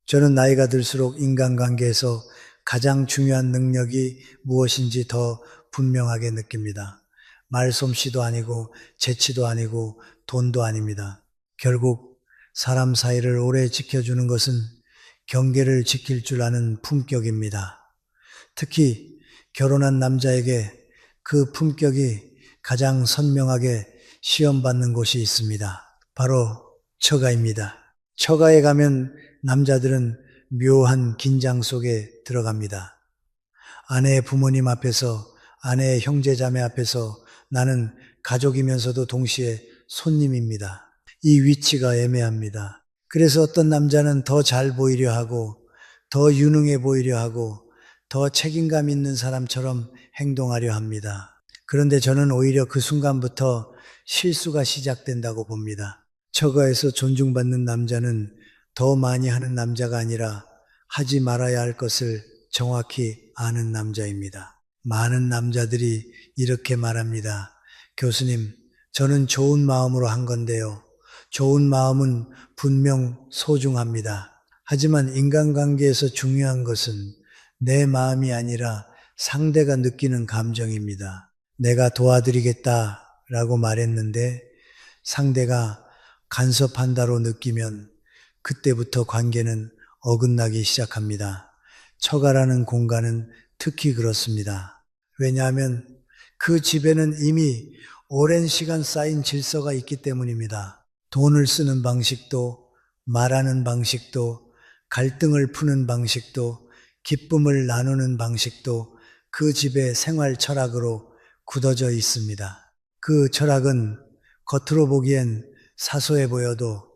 저는 나이가 들수록 인간관계에서 가장 중요한 능력이 무엇인지 더 분명하게 느낍니다. 말솜씨도 아니고 재치도 아니고 돈도 아닙니다. 결국 사람 사이를 오래 지켜주는 것은 경계를 지킬 줄 아는 품격입니다. 특히 결혼한 남자에게 그 품격이 가장 선명하게 시험받는 곳이 있습니다. 바로 처가입니다. 처가에 가면 남자들은 묘한 긴장 속에 들어갑니다. 아내의 부모님 앞에서, 아내의 형제자매 앞에서 나는 가족이면서도 동시에 손님입니다. 이 위치가 애매합니다. 그래서 어떤 남자는 더 잘 보이려 하고, 더 유능해 보이려 하고, 더 책임감 있는 사람처럼 행동하려 합니다. 그런데 저는 오히려 그 순간부터 실수가 시작된다고 봅니다. 처가에서 존중받는 남자는 더 많이 하는 남자가 아니라 하지 말아야 할 것을 정확히 아는 남자입니다. 많은 남자들이 이렇게 말합니다. 교수님, 저는 좋은 마음으로 한 건데요. 좋은 마음은 분명 소중합니다. 하지만 인간관계에서 중요한 것은 내 마음이 아니라 상대가 느끼는 감정입니다. 내가 도와드리겠다라고 말했는데 상대가 간섭한다로 느끼면 그때부터 관계는 어긋나기 시작합니다. 처가라는 공간은 특히 그렇습니다. 왜냐하면 그 집에는 이미 오랜 시간 쌓인 질서가 있기 때문입니다. 돈을 쓰는 방식도, 말하는 방식도, 갈등을 푸는 방식도, 기쁨을 나누는 방식도 그 집의 생활 철학으로 굳어져 있습니다. 그 철학은 겉으로 보기엔 사소해 보여도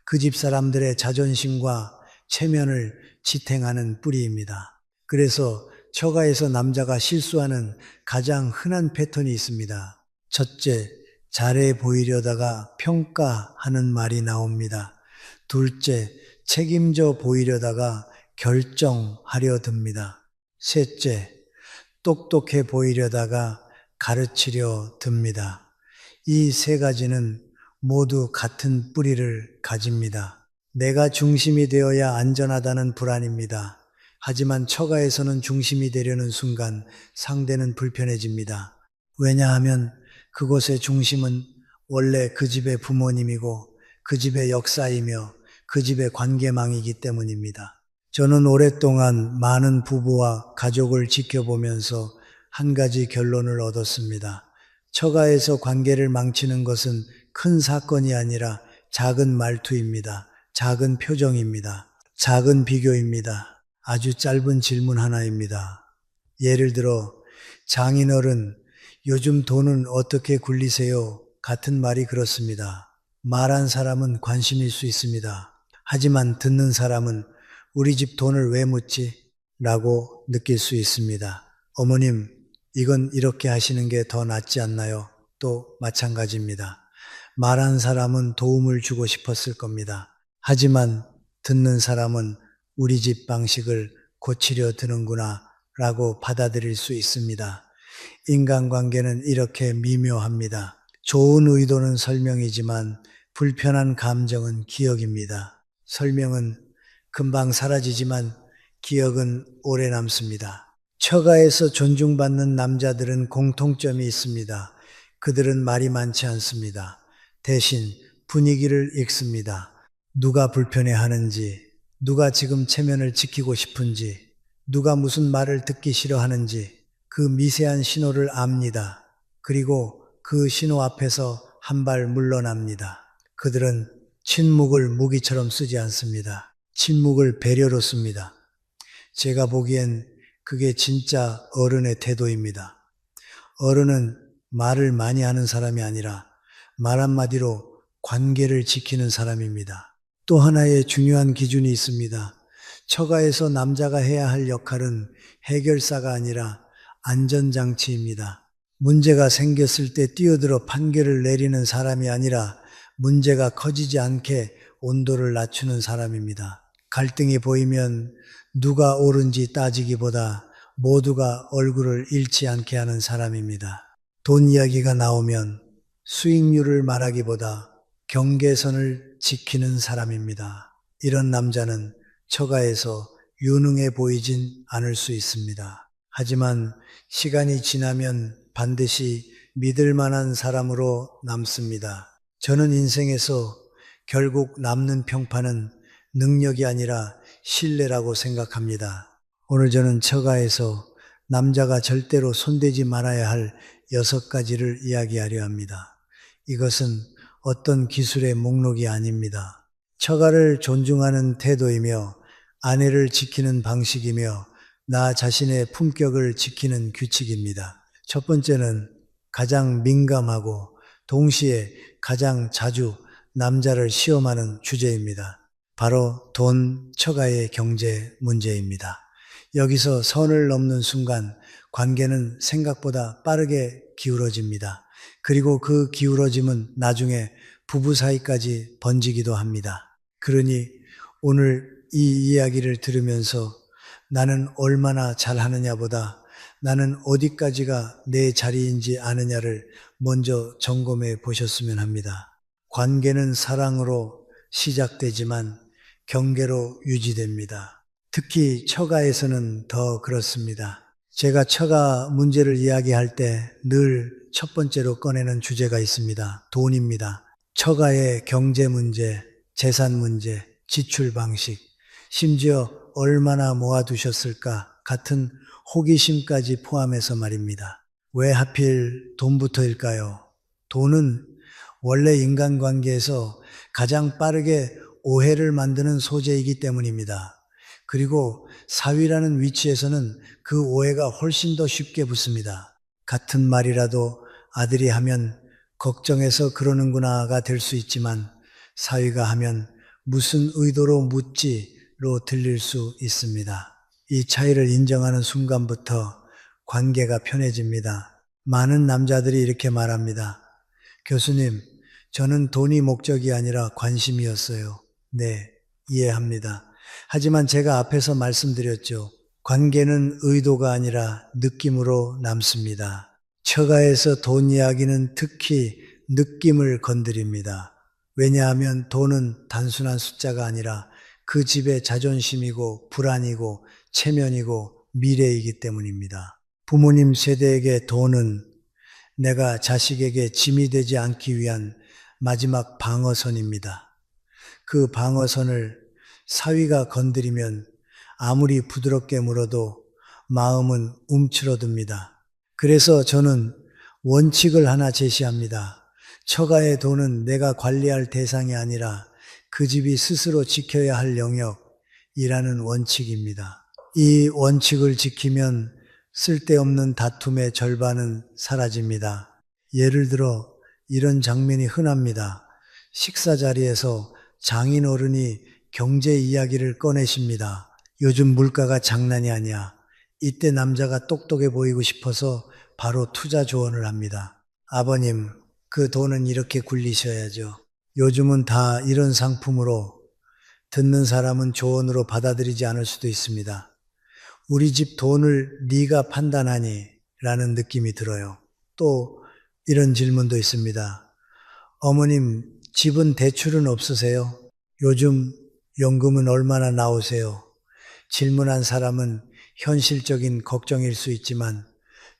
그 집 사람들의 자존심과 체면을 지탱하는 뿌리입니다. 그래서 처가에서 남자가 실수하는 가장 흔한 패턴이 있습니다. 첫째, 잘해 보이려다가 평가하는 말이 나옵니다. 둘째, 책임져 보이려다가 결정하려 듭니다. 셋째, 똑똑해 보이려다가 가르치려 듭니다. 이 세 가지는 모두 같은 뿌리를 가집니다. 내가 중심이 되어야 안전하다는 불안입니다. 하지만 처가에서는 중심이 되려는 순간 상대는 불편해집니다. 왜냐하면 그곳의 중심은 원래 그 집의 부모님이고 그 집의 역사이며 그 집의 관계망이기 때문입니다. 저는 오랫동안 많은 부부와 가족을 지켜보면서 한 가지 결론을 얻었습니다. 처가에서 관계를 망치는 것은 큰 사건이 아니라 작은 말투입니다. 작은 표정입니다. 작은 비교입니다. 아주 짧은 질문 하나입니다. 예를 들어 장인어른, 요즘 돈은 어떻게 굴리세요? 같은 말이 그렇습니다. 말한 사람은 관심일 수 있습니다. 하지만 듣는 사람은 우리 집 돈을 왜 묻지? 라고 느낄 수 있습니다. 어머님, 이건 이렇게 하시는 게 더 낫지 않나요? 또 마찬가지입니다. 말한 사람은 도움을 주고 싶었을 겁니다. 하지만 듣는 사람은 우리 집 방식을 고치려 드는구나 라고 받아들일 수 있습니다. 인간관계는 이렇게 미묘합니다. 좋은 의도는 설명이지만 불편한 감정은 기억입니다. 설명은 금방 사라지지만 기억은 오래 남습니다. 처가에서 존중받는 남자들은 공통점이 있습니다. 그들은 말이 많지 않습니다. 대신 분위기를 읽습니다. 누가 불편해하는지, 누가 지금 체면을 지키고 싶은지, 누가 무슨 말을 듣기 싫어하는지 그 미세한 신호를 압니다. 그리고 그 신호 앞에서 한 발 물러납니다. 그들은 침묵을 무기처럼 쓰지 않습니다. 침묵을 배려로 씁니다. 제가 보기엔 그게 진짜 어른의 태도입니다. 어른은 말을 많이 하는 사람이 아니라 말 한마디로 관계를 지키는 사람입니다. 또 하나의 중요한 기준이 있습니다. 처가에서 남자가 해야 할 역할은 해결사가 아니라 안전장치입니다. 문제가 생겼을 때 뛰어들어 판결을 내리는 사람이 아니라 문제가 커지지 않게 온도를 낮추는 사람입니다. 갈등이 보이면 누가 옳은지 따지기보다 모두가 얼굴을 잃지 않게 하는 사람입니다. 돈 이야기가 나오면 수익률을 말하기보다 경계선을 지키는 사람입니다. 이런 남자는 처가에서 유능해 보이진 않을 수 있습니다. 하지만 시간이 지나면 반드시 믿을 만한 사람으로 남습니다. 저는 인생에서 결국 남는 평판은 능력이 아니라 신뢰라고 생각합니다. 오늘 저는 처가에서 남자가 절대로 손대지 말아야 할 6가지를 이야기하려 합니다. 이것은 어떤 기술의 목록이 아닙니다. 처가를 존중하는 태도이며 아내를 지키는 방식이며 나 자신의 품격을 지키는 규칙입니다. 첫 번째는 가장 민감하고 동시에 가장 자주 남자를 시험하는 주제입니다. 바로 돈, 처가의 경제 문제입니다. 여기서 선을 넘는 순간 관계는 생각보다 빠르게 기울어집니다. 그리고 그 기울어짐은 나중에 부부 사이까지 번지기도 합니다. 그러니 오늘 이 이야기를 들으면서 나는 얼마나 잘하느냐보다 나는 어디까지가 내 자리인지 아느냐를 먼저 점검해 보셨으면 합니다. 관계는 사랑으로 시작되지만 경계로 유지됩니다. 특히 처가에서는 더 그렇습니다. 제가 처가 문제를 이야기할 때 늘 첫 번째로 꺼내는 주제가 있습니다. 돈입니다. 처가의 경제 문제, 재산 문제, 지출 방식, 심지어 얼마나 모아두셨을까 같은 호기심까지 포함해서 말입니다. 왜 하필 돈부터일까요? 돈은 원래 인간관계에서 가장 빠르게 오해를 만드는 소재이기 때문입니다. 그리고 사위라는 위치에서는 그 오해가 훨씬 더 쉽게 붙습니다. 같은 말이라도 아들이 하면 걱정해서 그러는구나가 될 수 있지만 사위가 하면 무슨 의도로 묻지로 들릴 수 있습니다. 이 차이를 인정하는 순간부터 관계가 편해집니다. 많은 남자들이 이렇게 말합니다. 교수님, 저는 돈이 목적이 아니라 관심이었어요. 네, 이해합니다. 하지만 제가 앞에서 말씀드렸죠. 관계는 의도가 아니라 느낌으로 남습니다. 처가에서 돈 이야기는 특히 느낌을 건드립니다. 왜냐하면 돈은 단순한 숫자가 아니라 그 집의 자존심이고 불안이고 체면이고 미래이기 때문입니다. 부모님 세대에게 돈은 내가 자식에게 짐이 되지 않기 위한 마지막 방어선입니다. 그 방어선을 사위가 건드리면 아무리 부드럽게 물어도 마음은 움츠러듭니다. 그래서 저는 원칙을 하나 제시합니다. 처가의 돈은 내가 관리할 대상이 아니라 그 집이 스스로 지켜야 할 영역이라는 원칙입니다. 이 원칙을 지키면 쓸데없는 다툼의 절반은 사라집니다. 예를 들어 이런 장면이 흔합니다. 식사 자리에서 장인 어른이 경제 이야기를 꺼내십니다. 요즘 물가가 장난이 아니야. 이때 남자가 똑똑해 보이고 싶어서 바로 투자 조언을 합니다. 아버님, 그 돈은 이렇게 굴리셔야죠. 요즘은 다 이런 상품으로 듣는 사람은 조언으로 받아들이지 않을 수도 있습니다. 우리 집 돈을 네가 판단하니? 라는 느낌이 들어요. 또 이런 질문도 있습니다. 어머님, 집은 대출은 없으세요? 요즘 연금은 얼마나 나오세요? 질문한 사람은 현실적인 걱정일 수 있지만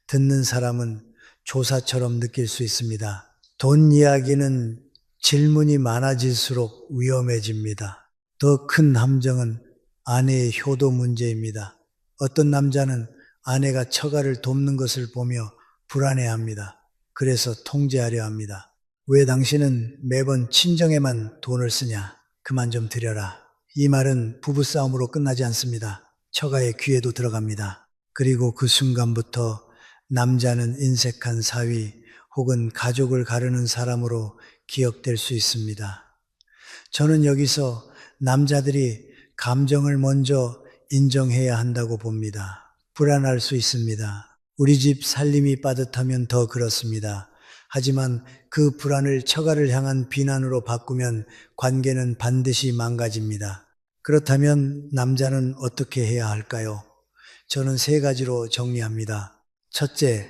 듣는 사람은 조사처럼 느낄 수 있습니다. 돈 이야기는 질문이 많아질수록 위험해집니다. 더 큰 함정은 아내의 효도 문제입니다. 어떤 남자는 아내가 처가를 돕는 것을 보며 불안해합니다. 그래서 통제하려 합니다. 왜 당신은 매번 친정에만 돈을 쓰냐? 그만 좀 드려라. 이 말은 부부싸움으로 끝나지 않습니다. 처가의 귀에도 들어갑니다. 그리고 그 순간부터 남자는 인색한 사위 혹은 가족을 가르는 사람으로 기억될 수 있습니다. 저는 여기서 남자들이 감정을 먼저 인정해야 한다고 봅니다. 불안할 수 있습니다. 우리 집 살림이 빠듯하면 더 그렇습니다. 하지만 그 불안을 처가를 향한 비난으로 바꾸면 관계는 반드시 망가집니다. 그렇다면 남자는 어떻게 해야 할까요? 저는 3가지로 정리합니다. 첫째,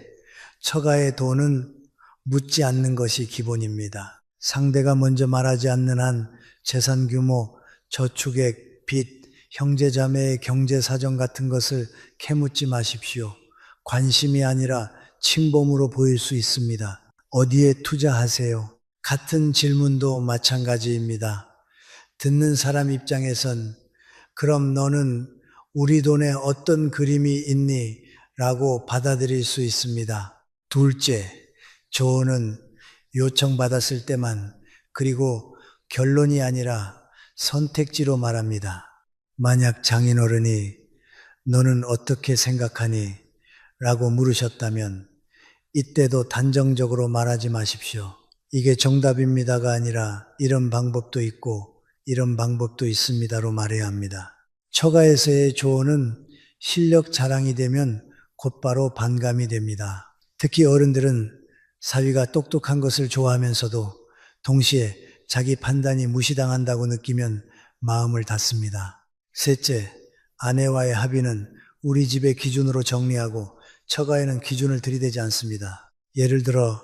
처가의 돈은 묻지 않는 것이 기본입니다. 상대가 먼저 말하지 않는 한 재산 규모, 저축액, 빚, 형제자매의 경제 사정 같은 것을 캐묻지 마십시오. 관심이 아니라 침범으로 보일 수 있습니다. 어디에 투자하세요? 같은 질문도 마찬가지입니다. 듣는 사람 입장에선 그럼 너는 우리 돈에 어떤 그림이 있니? 라고 받아들일 수 있습니다. 둘째, 조언은 요청받았을 때만, 그리고 결론이 아니라 선택지로 말합니다. 만약 장인어른이 너는 어떻게 생각하니? 라고 물으셨다면 이때도 단정적으로 말하지 마십시오. 이게 정답입니다가 아니라 이런 방법도 있고 이런 방법도 있습니다로 말해야 합니다. 처가에서의 조언은 실력 자랑이 되면 곧바로 반감이 됩니다. 특히 어른들은 사위가 똑똑한 것을 좋아하면서도 동시에 자기 판단이 무시당한다고 느끼면 마음을 닫습니다. 셋째, 아내와의 합의는 우리 집의 기준으로 정리하고 처가에는 기준을 들이대지 않습니다. 예를 들어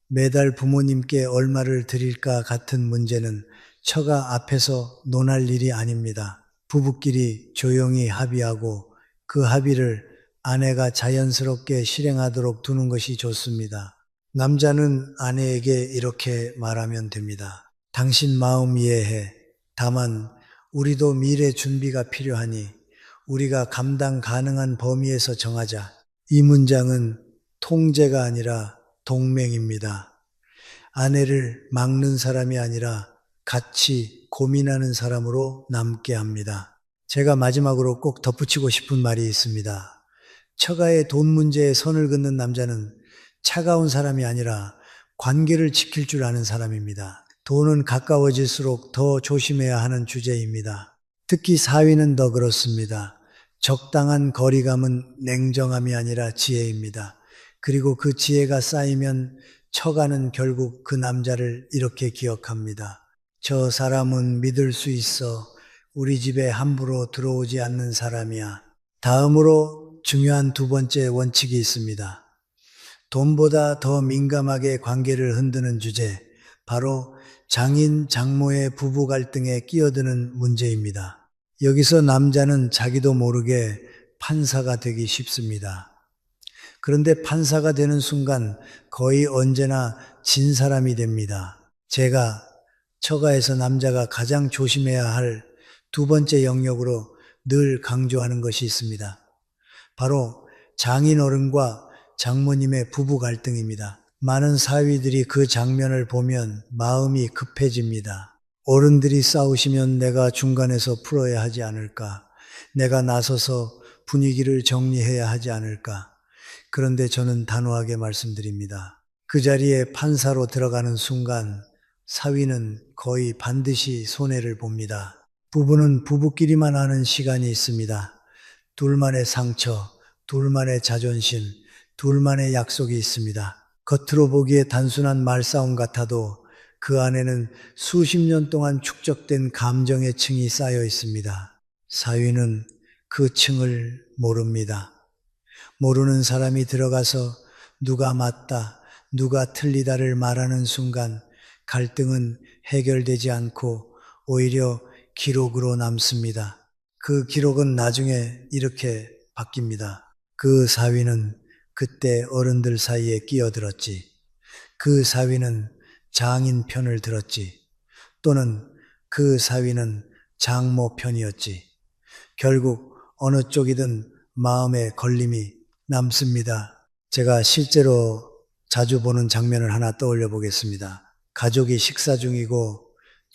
매달 부모님께 얼마를 드릴까 같은 문제는 처가 앞에서 논할 일이 아닙니다. 부부끼리 조용히 합의하고 그 합의를 아내가 자연스럽게 실행하도록 두는 것이 좋습니다. 남자는 아내에게 이렇게 말하면 됩니다. 당신 마음 이해해. 다만 우리도 미래 준비가 필요하니 우리가 감당 가능한 범위에서 정하자. 이 문장은 통제가 아니라 동맹입니다. 아내를 막는 사람이 아니라 같이 고민하는 사람으로 남게 합니다. 제가 마지막으로 꼭 덧붙이고 싶은 말이 있습니다. 처가의 돈 문제에 선을 긋는 남자는 차가운 사람이 아니라 관계를 지킬 줄 아는 사람입니다. 돈은 가까워질수록 더 조심해야 하는 주제입니다. 특히 사위는 더 그렇습니다. 적당한 거리감은 냉정함이 아니라 지혜입니다. 그리고 그 지혜가 쌓이면 처가는 결국 그 남자를 이렇게 기억합니다. 저 사람은 믿을 수 있어. 우리 집에 함부로 들어오지 않는 사람이야. 다음으로 중요한 두 번째 원칙이 있습니다. 돈보다 더 민감하게 관계를 흔드는 주제, 바로 장인, 장모의 부부 갈등에 끼어드는 문제입니다. 여기서 남자는 자기도 모르게 판사가 되기 쉽습니다. 그런데 판사가 되는 순간 거의 언제나 진 사람이 됩니다. 제가 처가에서 남자가 가장 조심해야 할 두 번째 영역으로 늘 강조하는 것이 있습니다. 바로 장인어른과 장모님의 부부 갈등입니다. 많은 사위들이 그 장면을 보면 마음이 급해집니다. 어른들이 싸우시면 내가 중간에서 풀어야 하지 않을까? 내가 나서서 분위기를 정리해야 하지 않을까? 그런데 저는 단호하게 말씀드립니다. 그 자리에 판사로 들어가는 순간 사위는 거의 반드시 손해를 봅니다. 부부는 부부끼리만 아는 시간이 있습니다. 둘만의 상처, 둘만의 자존심, 둘만의 약속이 있습니다. 겉으로 보기에 단순한 말싸움 같아도 그 안에는 수십 년 동안 축적된 감정의 층이 쌓여 있습니다. 사위는 그 층을 모릅니다. 모르는 사람이 들어가서 누가 맞다, 누가 틀리다를 말하는 순간 갈등은 해결되지 않고 오히려 기록으로 남습니다. 그 기록은 나중에 이렇게 바뀝니다. 그 사위는 그때 어른들 사이에 끼어들었지. 그 사위는 장인 편을 들었지. 또는 그 사위는 장모 편이었지. 결국 어느 쪽이든 마음에 걸림이 남습니다. 제가 실제로 자주 보는 장면을 하나 떠올려 보겠습니다. 가족이 식사 중이고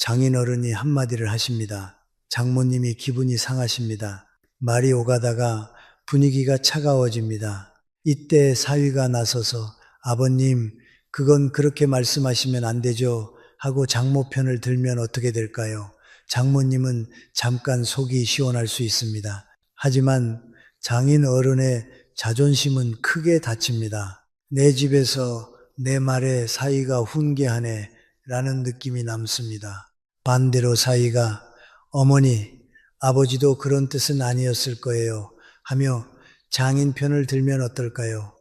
장인어른이 한마디를 하십니다. 장모님이 기분이 상하십니다. 말이 오가다가 분위기가 차가워집니다. 이때 사위가 나서서 아버님, 그건 그렇게 말씀하시면 안 되죠 하고 장모 편을 들면 어떻게 될까요? 장모님은 잠깐 속이 시원할 수 있습니다. 하지만 장인 어른의 자존심은 크게 다칩니다. 내 집에서 내 말에 사위가 훈계하네 라는 느낌이 남습니다. 반대로 사위가 어머니, 아버지도 그런 뜻은 아니었을 거예요 하며 장인 편을 들면 어떨까요?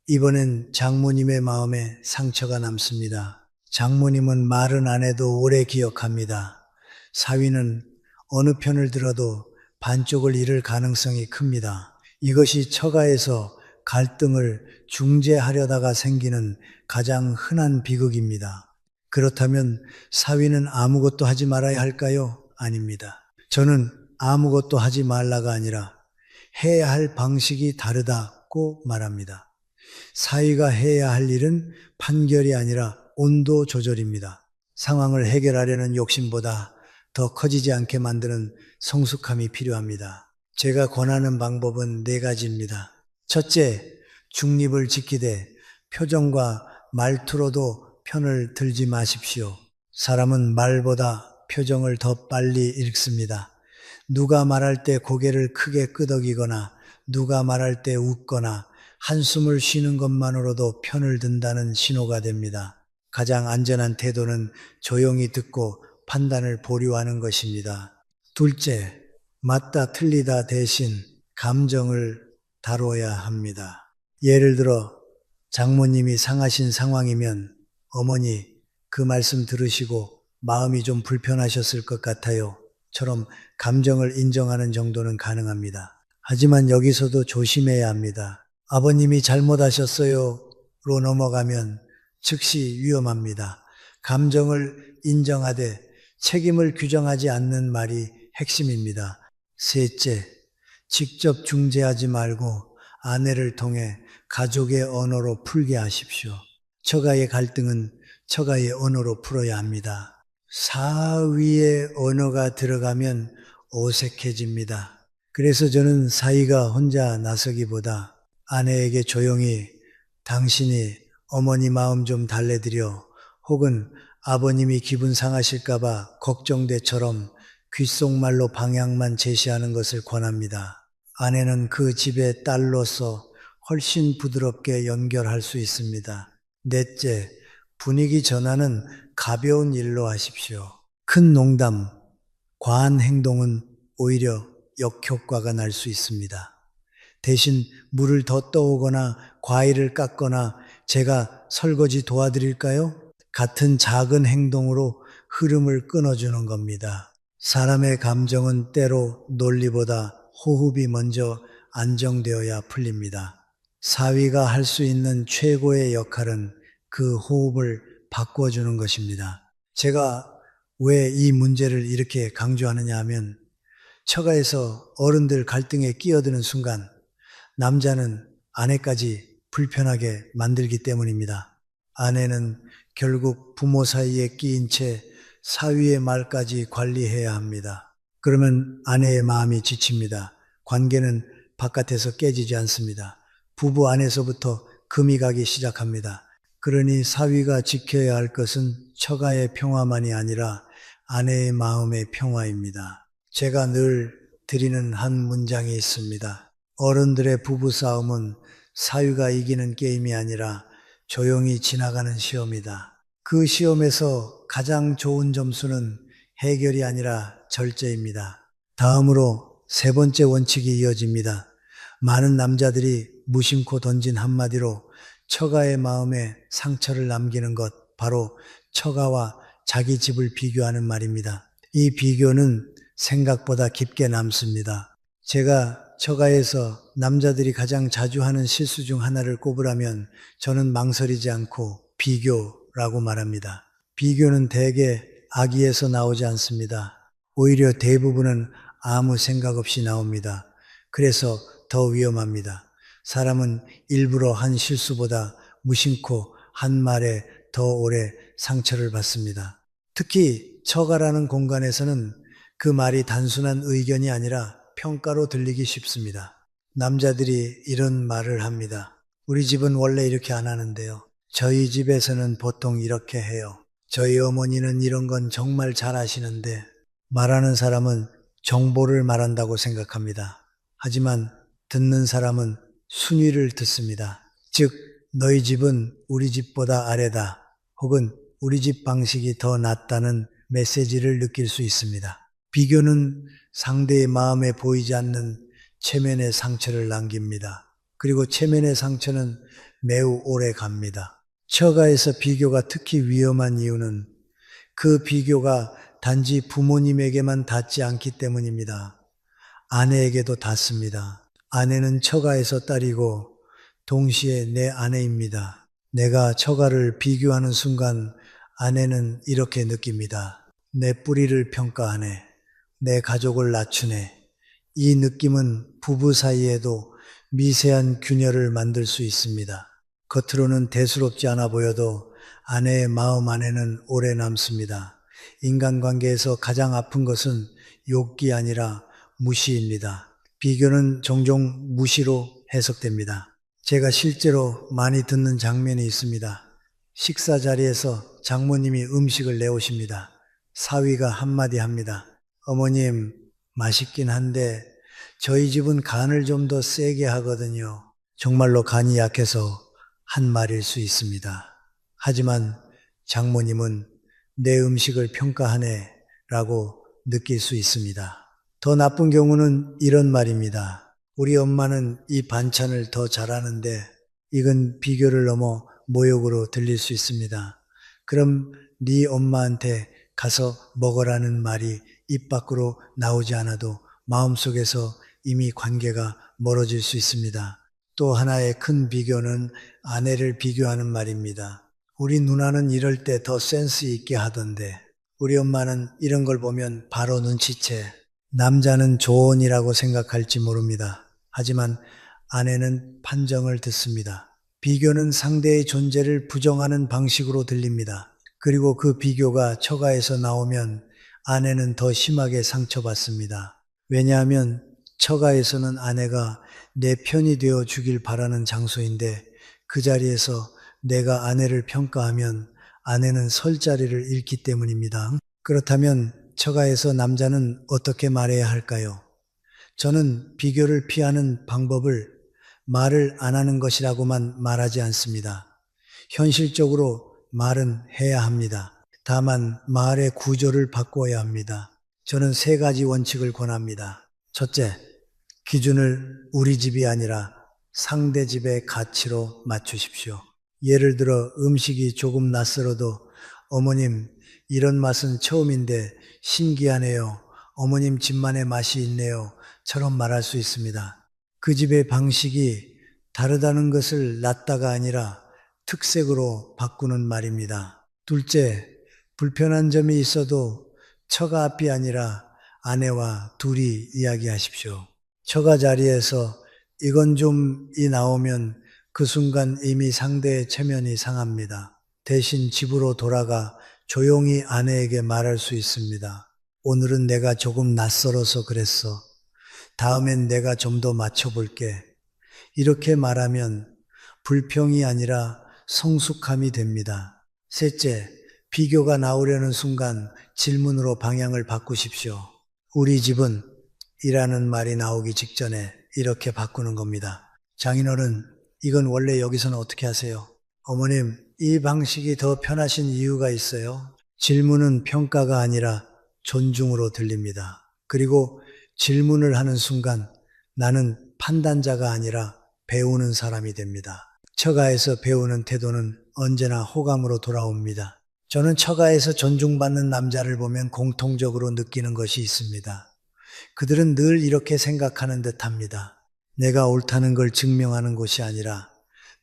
이번엔 장모님의 마음에 상처가 남습니다. 장모님은 말은 안 해도 오래 기억합니다. 사위는 어느 편을 들어도 반쪽을 잃을 가능성이 큽니다. 이것이 처가에서 갈등을 중재하려다가 생기는 가장 흔한 비극입니다. 그렇다면 사위는 아무것도 하지 말아야 할까요? 아닙니다. 저는 아무것도 하지 말라가 아니라 해야 할 방식이 다르다고 말합니다. 사위가 해야 할 일은 판결이 아니라 온도 조절입니다. 상황을 해결하려는 욕심보다 더 커지지 않게 만드는 성숙함이 필요합니다. 제가 권하는 방법은 4가지입니다. 첫째, 중립을 지키되 표정과 말투로도 편을 들지 마십시오. 사람은 말보다 표정을 더 빨리 읽습니다. 누가 말할 때 고개를 크게 끄덕이거나 누가 말할 때 웃거나 한숨을 쉬는 것만으로도 편을 든다는 신호가 됩니다. 가장 안전한 태도는 조용히 듣고 판단을 보류하는 것입니다. 둘째, 맞다 틀리다 대신 감정을 다뤄야 합니다. 예를 들어 장모님이 상하신 상황이면 어머니 그 말씀 들으시고 마음이 좀 불편하셨을 것 같아요. 처럼 감정을 인정하는 정도는 가능합니다. 하지만 여기서도 조심해야 합니다. 아버님이 잘못하셨어요 로 넘어가면 즉시 위험합니다. 감정을 인정하되 책임을 규정하지 않는 말이 핵심입니다. 셋째, 직접 중재하지 말고 아내를 통해 가족의 언어로 풀게 하십시오. 처가의 갈등은 처가의 언어로 풀어야 합니다. 사위의 언어가 들어가면 어색해집니다. 그래서 저는 사위가 혼자 나서기보다 아내에게 조용히 당신이 어머니 마음 좀 달래드려 혹은 아버님이 기분 상하실까봐 걱정돼처럼 귓속말로 방향만 제시하는 것을 권합니다. 아내는 그 집의 딸로서 훨씬 부드럽게 연결할 수 있습니다. 넷째, 분위기 전환은 가벼운 일로 하십시오. 큰 농담, 과한 행동은 오히려 역효과가 날 수 있습니다. 대신 물을 더 떠오거나 과일을 깎거나 제가 설거지 도와드릴까요? 같은 작은 행동으로 흐름을 끊어주는 겁니다. 사람의 감정은 때로 논리보다 호흡이 먼저 안정되어야 풀립니다. 사위가 할 수 있는 최고의 역할은 그 호흡을 바꿔주는 것입니다. 제가 왜 이 문제를 이렇게 강조하느냐 하면 처가에서 어른들 갈등에 끼어드는 순간 남자는 아내까지 불편하게 만들기 때문입니다. 아내는 결국 부모 사이에 끼인 채 사위의 말까지 관리해야 합니다. 그러면 아내의 마음이 지칩니다. 관계는 바깥에서 깨지지 않습니다. 부부 안에서부터 금이 가기 시작합니다. 그러니 사위가 지켜야 할 것은 처가의 평화만이 아니라 아내의 마음의 평화입니다. 제가 늘 드리는 한 문장이 있습니다. 어른들의 부부싸움은 사위가 이기는 게임이 아니라 조용히 지나가는 시험이다. 그 시험에서 가장 좋은 점수는 해결이 아니라 절제입니다. 다음으로 3번째 원칙이 이어집니다. 많은 남자들이 무심코 던진 한마디로 처가의 마음에 상처를 남기는 것, 바로 처가와 자기 집을 비교하는 말입니다. 이 비교는 생각보다 깊게 남습니다. 제가 처가에서 남자들이 가장 자주 하는 실수 중 하나를 꼽으라면 저는 망설이지 않고 비교라고 말합니다. 비교는 대개 악의에서 나오지 않습니다. 오히려 대부분은 아무 생각 없이 나옵니다. 그래서 더 위험합니다. 사람은 일부러 한 실수보다 무심코 한 말에 더 오래 상처를 받습니다. 특히 처가라는 공간에서는 그 말이 단순한 의견이 아니라 평가로 들리기 쉽습니다. 남자들이 이런 말을 합니다. 우리 집은 원래 이렇게 안 하는데요. 저희 집에서는 보통 이렇게 해요. 저희 어머니는 이런 건 정말 잘 아시는데, 말하는 사람은 정보를 말한다고 생각합니다. 하지만 듣는 사람은 순위를 듣습니다. 즉, 너희 집은 우리 집보다 아래다. 혹은 우리 집 방식이 더 낫다는 메시지를 느낄 수 있습니다. 비교는 상대의 마음에 보이지 않는 체면의 상처를 남깁니다. 그리고 체면의 상처는 매우 오래 갑니다. 처가에서 비교가 특히 위험한 이유는 그 비교가 단지 부모님에게만 닿지 않기 때문입니다. 아내에게도 닿습니다. 아내는 처가에서 딸이고 동시에 내 아내입니다. 내가 처가를 비교하는 순간 아내는 이렇게 느낍니다. 내 뿌리를 평가하네. 내 가족을 낮추네. 이 느낌은 부부 사이에도 미세한 균열을 만들 수 있습니다. 겉으로는 대수롭지 않아 보여도 아내의 마음 안에는 오래 남습니다. 인간관계에서 가장 아픈 것은 욕기 아니라 무시입니다. 비교는 종종 무시로 해석됩니다. 제가 실제로 많이 듣는 장면이 있습니다. 식사 자리에서 장모님이 음식을 내오십니다. 사위가 한마디 합니다. 어머님, 맛있긴 한데 저희 집은 간을 좀 더 세게 하거든요. 정말로 간이 약해서 한 말일 수 있습니다. 하지만 장모님은 내 음식을 평가하네 라고 느낄 수 있습니다. 더 나쁜 경우는 이런 말입니다. 우리 엄마는 이 반찬을 더 잘하는데 이건 비교를 넘어 모욕으로 들릴 수 있습니다. 그럼 네 엄마한테 가서 먹으라는 말이 입 밖으로 나오지 않아도 마음속에서 이미 관계가 멀어질 수 있습니다. 또 하나의 큰 비교는 아내를 비교하는 말입니다. 우리 누나는 이럴 때 더 센스 있게 하던데 우리 엄마는 이런 걸 보면 바로 눈치채 남자는 조언이라고 생각할지 모릅니다. 하지만 아내는 판정을 듣습니다. 비교는 상대의 존재를 부정하는 방식으로 들립니다. 그리고 그 비교가 처가에서 나오면 아내는 더 심하게 상처받습니다. 왜냐하면 처가에서는 아내가 내 편이 되어 주길 바라는 장소인데 그 자리에서 내가 아내를 평가하면 아내는 설 자리를 잃기 때문입니다. 그렇다면 처가에서 남자는 어떻게 말해야 할까요? 저는 비교를 피하는 방법을 말을 안 하는 것이라고만 말하지 않습니다. 현실적으로 말은 해야 합니다. 다만 말의 구조를 바꿔야 합니다. 저는 3가지 원칙을 권합니다. 첫째, 기준을 우리 집이 아니라 상대 집의 가치로 맞추십시오. 예를 들어 음식이 조금 낯설어도 어머님, 이런 맛은 처음인데 신기하네요. 어머님 집만의 맛이 있네요. 처럼 말할 수 있습니다. 그 집의 방식이 다르다는 것을 낫다가 아니라 특색으로 바꾸는 말입니다. 둘째, 불편한 점이 있어도 처가 앞이 아니라 아내와 둘이 이야기하십시오. 처가 자리에서 이건 좀이 나오면 그 순간 이미 상대의 체면이 상합니다. 대신 집으로 돌아가 조용히 아내에게 말할 수 있습니다. 오늘은 내가 조금 낯설어서 그랬어. 다음엔 내가 좀 더 맞춰볼게. 이렇게 말하면 불평이 아니라 성숙함이 됩니다. 셋째, 비교가 나오려는 순간 질문으로 방향을 바꾸십시오. 우리 집은 이라는 말이 나오기 직전에 이렇게 바꾸는 겁니다. 장인어른, 이건 원래 여기서는 어떻게 하세요? 어머님, 이 방식이 더 편하신 이유가 있어요? 질문은 평가가 아니라 존중으로 들립니다. 그리고 질문을 하는 순간 나는 판단자가 아니라 배우는 사람이 됩니다. 처가에서 배우는 태도는 언제나 호감으로 돌아옵니다. 저는 처가에서 존중받는 남자를 보면 공통적으로 느끼는 것이 있습니다. 그들은 늘 이렇게 생각하는 듯합니다. 내가 옳다는 걸 증명하는 곳이 아니라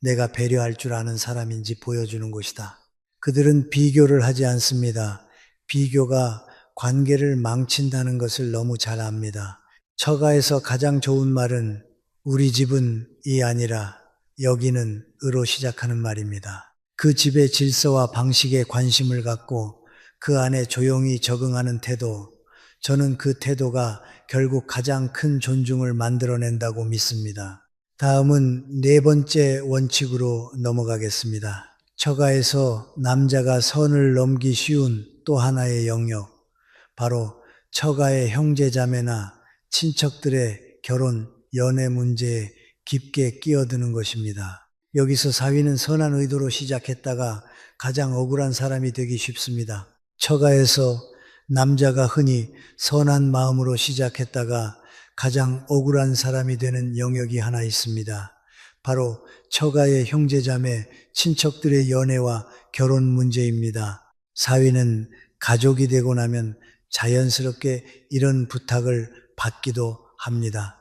내가 배려할 줄 아는 사람인지 보여주는 곳이다. 그들은 비교를 하지 않습니다. 비교가 관계를 망친다는 것을 너무 잘 압니다. 처가에서 가장 좋은 말은 우리 집은 이 아니라 여기는 으로 시작하는 말입니다. 그 집의 질서와 방식에 관심을 갖고 그 안에 조용히 적응하는 태도, 저는 그 태도가 결국 가장 큰 존중을 만들어낸다고 믿습니다. 다음은 4번째 원칙으로 넘어가겠습니다. 처가에서 남자가 선을 넘기 쉬운 또 하나의 영역, 바로 처가의 형제자매나 친척들의 결혼, 연애 문제에 깊게 끼어드는 것입니다. 여기서 사위는 선한 의도로 시작했다가 가장 억울한 사람이 되기 쉽습니다. 처가에서 남자가 흔히 선한 마음으로 시작했다가 가장 억울한 사람이 되는 영역이 하나 있습니다. 바로 처가의 형제자매, 친척들의 연애와 결혼 문제입니다. 사위는 가족이 되고 나면 자연스럽게 이런 부탁을 받기도 합니다.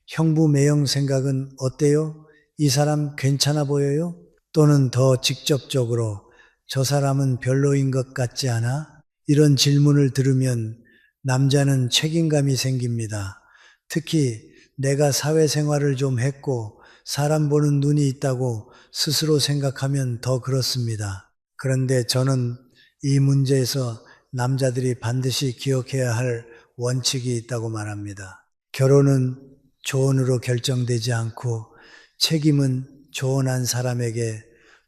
형부 매형 생각은 어때요? 이 사람 괜찮아 보여요? 또는 더 직접적으로 저 사람은 별로인 것 같지 않아? 이런 질문을 들으면 남자는 책임감이 생깁니다. 특히 내가 사회생활을 좀 했고 사람 보는 눈이 있다고 스스로 생각하면 더 그렇습니다. 그런데 저는 이 문제에서 남자들이 반드시 기억해야 할 원칙이 있다고 말합니다. 결혼은 조언으로 결정되지 않고 책임은 조언한 사람에게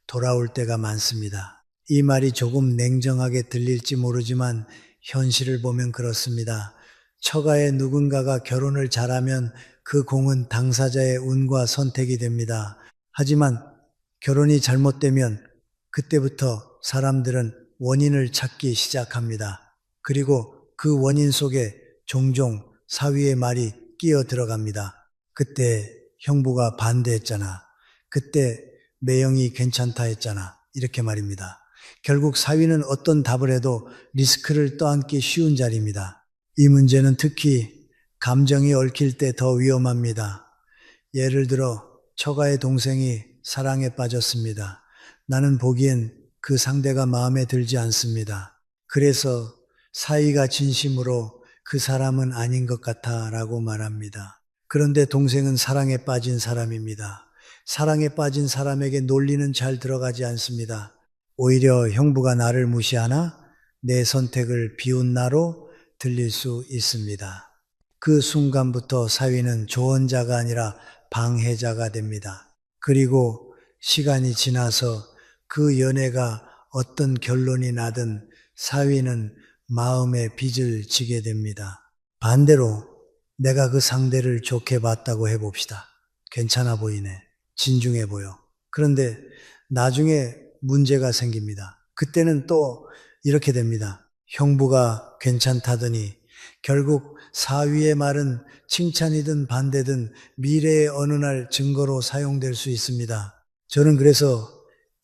돌아올 때가 많습니다. 이 말이 조금 냉정하게 들릴지 모르지만 현실을 보면 그렇습니다. 처가에 누군가가 결혼을 잘하면 그 공은 당사자의 운과 선택이 됩니다. 하지만 결혼이 잘못되면 그때부터 사람들은 원인을 찾기 시작합니다. 그리고 그 원인 속에 종종 사위의 말이 끼어 들어갑니다. 그때 형부가 반대했잖아. 그때 매형이 괜찮다 했잖아. 이렇게 말입니다. 결국 사위는 어떤 답을 해도 리스크를 떠안기 쉬운 자리입니다. 이 문제는 특히 감정이 얽힐 때 더 위험합니다. 예를 들어 처가의 동생이 사랑에 빠졌습니다. 나는 보기엔 그 상대가 마음에 들지 않습니다. 그래서 사위가 진심으로 그 사람은 아닌 것 같아 라고 말합니다. 그런데 동생은 사랑에 빠진 사람입니다. 사랑에 빠진 사람에게 논리는 잘 들어가지 않습니다. 오히려 형부가 나를 무시하나 내 선택을 비웃나로 들릴 수 있습니다. 그 순간부터 사위는 조언자가 아니라 방해자가 됩니다. 그리고 시간이 지나서 그 연애가 어떤 결론이 나든 사위는 마음에 빚을 지게 됩니다. 반대로 내가 그 상대를 좋게 봤다고 해봅시다. 괜찮아 보이네. 진중해 보여. 그런데 나중에 문제가 생깁니다. 그때는 또 이렇게 됩니다. 형부가 괜찮다더니 결국 사위의 말은 칭찬이든 반대든 미래의 어느 날 증거로 사용될 수 있습니다. 저는 그래서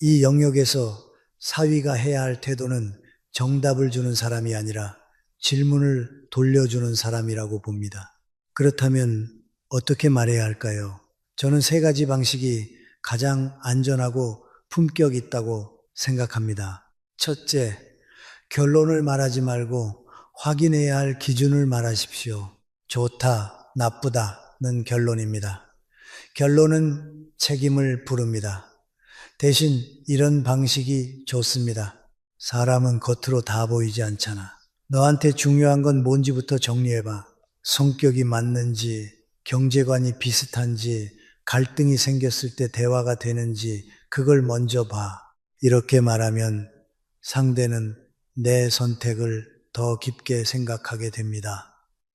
이 영역에서 사위가 해야 할 태도는 정답을 주는 사람이 아니라 질문을 돌려주는 사람이라고 봅니다. 그렇다면 어떻게 말해야 할까요? 저는 세 가지 방식이 가장 안전하고 품격 있다고 생각합니다. 첫째, 결론을 말하지 말고 확인해야 할 기준을 말하십시오. 좋다, 나쁘다는 결론입니다. 결론은 책임을 부릅니다. 대신 이런 방식이 좋습니다. 사람은 겉으로 다 보이지 않잖아. 너한테 중요한 건 뭔지부터 정리해봐. 성격이 맞는지, 경제관이 비슷한지, 갈등이 생겼을 때 대화가 되는지 그걸 먼저 봐. 이렇게 말하면 상대는 내 선택을 더 깊게 생각하게 됩니다.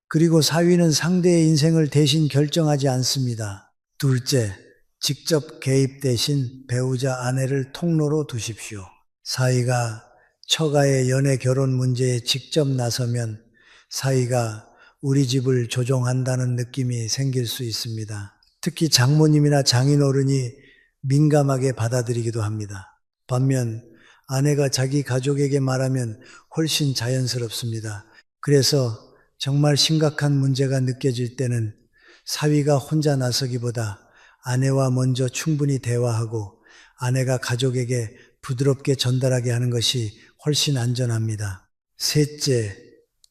그리고 사위는 상대의 인생을 대신 결정하지 않습니다. 둘째, 직접 개입 대신 배우자 아내를 통로로 두십시오. 사위가 처가의 연애 결혼 문제에 직접 나서면 사위가 우리 집을 조종한다는 느낌이 생길 수 있습니다. 특히 장모님이나 장인어른이 민감하게 받아들이기도 합니다. 반면 아내가 자기 가족에게 말하면 훨씬 자연스럽습니다. 그래서 정말 심각한 문제가 느껴질 때는 사위가 혼자 나서기보다 아내와 먼저 충분히 대화하고 아내가 가족에게 부드럽게 전달하게 하는 것이 훨씬 안전합니다. 셋째,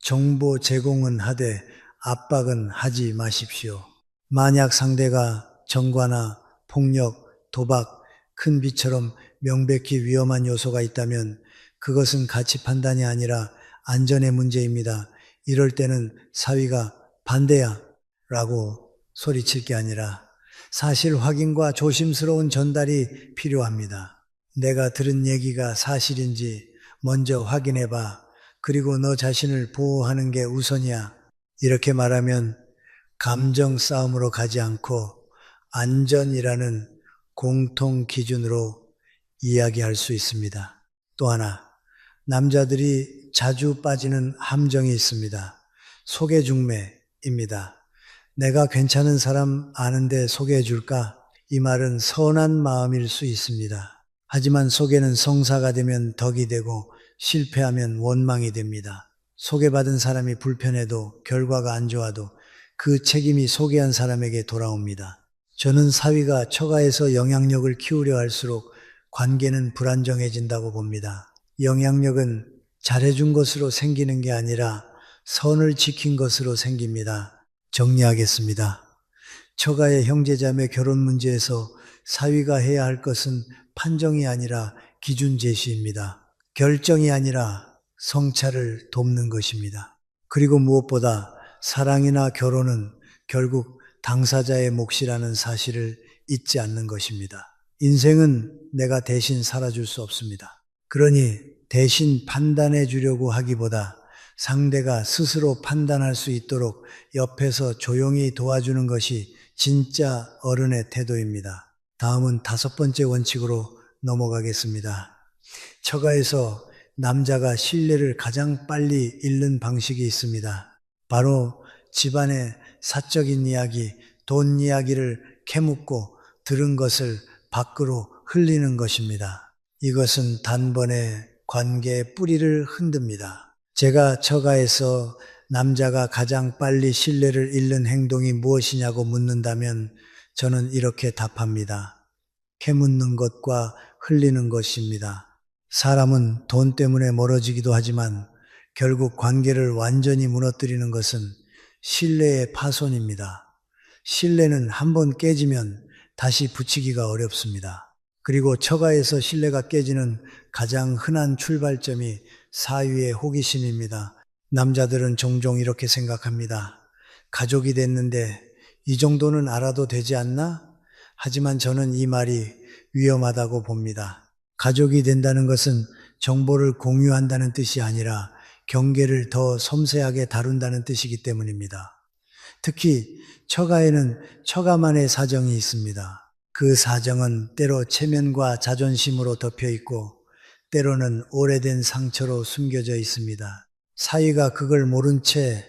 정보 제공은 하되 압박은 하지 마십시오. 만약 상대가 정과나 폭력, 도박, 큰 비처럼 명백히 위험한 요소가 있다면 그것은 가치 판단이 아니라 안전의 문제입니다. 이럴 때는 사위가 반대야 라고 소리칠 게 아니라 사실 확인과 조심스러운 전달이 필요합니다. 내가 들은 얘기가 사실인지 먼저 확인해봐. 그리고 너 자신을 보호하는 게 우선이야. 이렇게 말하면 감정 싸움으로 가지 않고 안전이라는 공통 기준으로 이야기할 수 있습니다. 또 하나, 남자들이 자주 빠지는 함정이 있습니다. 소개중매입니다. 내가 괜찮은 사람 아는데 소개해 줄까? 이 말은 선한 마음일 수 있습니다. 하지만 소개는 성사가 되면 덕이 되고 실패하면 원망이 됩니다. 소개받은 사람이 불편해도 결과가 안 좋아도 그 책임이 소개한 사람에게 돌아옵니다. 저는 사위가 처가에서 영향력을 키우려 할수록 관계는 불안정해진다고 봅니다. 영향력은 잘해준 것으로 생기는 게 아니라 선을 지킨 것으로 생깁니다. 정리하겠습니다. 처가의 형제자매 결혼 문제에서 사위가 해야 할 것은 판정이 아니라 기준 제시입니다. 결정이 아니라 성찰을 돕는 것입니다. 그리고 무엇보다 사랑이나 결혼은 결국 당사자의 몫이라는 사실을 잊지 않는 것입니다. 인생은 내가 대신 살아줄 수 없습니다. 그러니 대신 판단해 주려고 하기보다 상대가 스스로 판단할 수 있도록 옆에서 조용히 도와주는 것이 진짜 어른의 태도입니다. 다음은 5번째 원칙으로 넘어가겠습니다. 처가에서 남자가 신뢰를 가장 빨리 잃는 방식이 있습니다. 바로 집안의 사적인 이야기, 돈 이야기를 캐묻고 들은 것을 밖으로 흘리는 것입니다. 이것은 단번에 관계의 뿌리를 흔듭니다. 제가 처가에서 남자가 가장 빨리 신뢰를 잃는 행동이 무엇이냐고 묻는다면 저는 이렇게 답합니다. 캐묻는 것과 흘리는 것입니다. 사람은 돈 때문에 멀어지기도 하지만 결국 관계를 완전히 무너뜨리는 것은 신뢰의 파손입니다. 신뢰는 한번 깨지면 다시 붙이기가 어렵습니다. 그리고 처가에서 신뢰가 깨지는 가장 흔한 출발점이 사위의 호기심입니다. 남자들은 종종 이렇게 생각합니다. 가족이 됐는데 이 정도는 알아도 되지 않나? 하지만 저는 이 말이 위험하다고 봅니다. 가족이 된다는 것은 정보를 공유한다는 뜻이 아니라 경계를 더 섬세하게 다룬다는 뜻이기 때문입니다. 특히 처가에는 처가만의 사정이 있습니다. 그 사정은 때로 체면과 자존심으로 덮여 있고 때로는 오래된 상처로 숨겨져 있습니다. 사위가 그걸 모른 채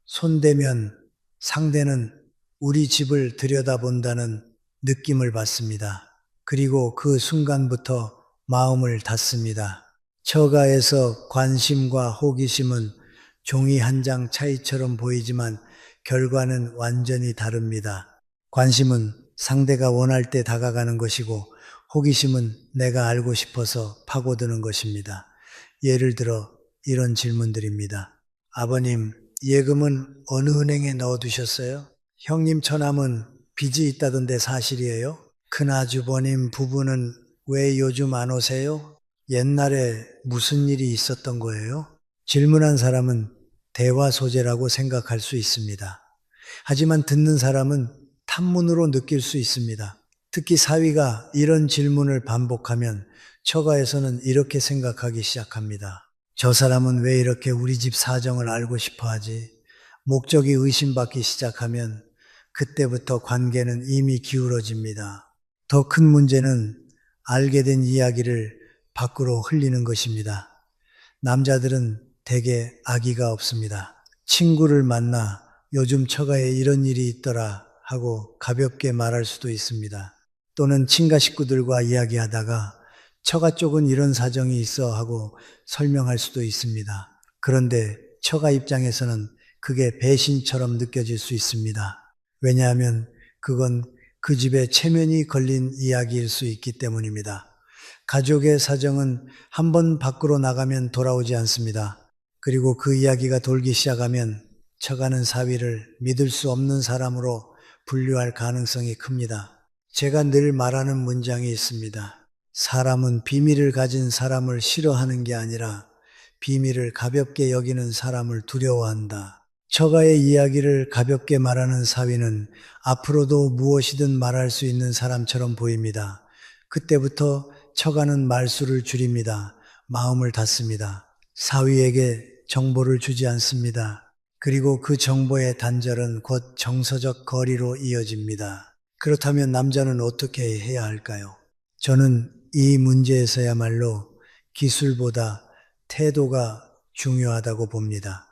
손대면 상대는 우리 집을 들여다본다는 느낌을 받습니다. 그리고 그 순간부터 마음을 닫습니다. 처가에서 관심과 호기심은 종이 한 장 차이처럼 보이지만 결과는 완전히 다릅니다. 관심은 상대가 원할 때 다가가는 것이고 호기심은 내가 알고 싶어서 파고드는 것입니다. 예를 들어 이런 질문들입니다. 아버님, 예금은 어느 은행에 넣어두셨어요? 형님 처남은 빚이 있다던데 사실이에요? 큰아주버님 부부는 왜 요즘 안 오세요? 옛날에 무슨 일이 있었던 거예요? 질문한 사람은 대화 소재라고 생각할 수 있습니다. 하지만 듣는 사람은 탐문으로 느낄 수 있습니다. 특히 사위가 이런 질문을 반복하면 처가에서는 이렇게 생각하기 시작합니다. 저 사람은 왜 이렇게 우리 집 사정을 알고 싶어 하지? 목적이 의심받기 시작하면 그때부터 관계는 이미 기울어집니다. 더 큰 문제는 알게 된 이야기를 밖으로 흘리는 것입니다. 남자들은 대개 악의가 없습니다. 친구를 만나 요즘 처가에 이런 일이 있더라 하고 가볍게 말할 수도 있습니다. 또는 친가 식구들과 이야기하다가 처가 쪽은 이런 사정이 있어 하고 설명할 수도 있습니다. 그런데 처가 입장에서는 그게 배신처럼 느껴질 수 있습니다. 왜냐하면 그건 그 집에 체면이 걸린 이야기일 수 있기 때문입니다. 가족의 사정은 한번 밖으로 나가면 돌아오지 않습니다. 그리고 그 이야기가 돌기 시작하면 처가는 사위를 믿을 수 없는 사람으로 분류할 가능성이 큽니다. 제가 늘 말하는 문장이 있습니다. 사람은 비밀을 가진 사람을 싫어하는 게 아니라 비밀을 가볍게 여기는 사람을 두려워한다. 처가의 이야기를 가볍게 말하는 사위는 앞으로도 무엇이든 말할 수 있는 사람처럼 보입니다. 그때부터 처가는 말수를 줄입니다. 마음을 닫습니다. 사위에게 정보를 주지 않습니다. 그리고 그 정보의 단절은 곧 정서적 거리로 이어집니다. 그렇다면 남자는 어떻게 해야 할까요? 저는 이 문제에서야말로 기술보다 태도가 중요하다고 봅니다.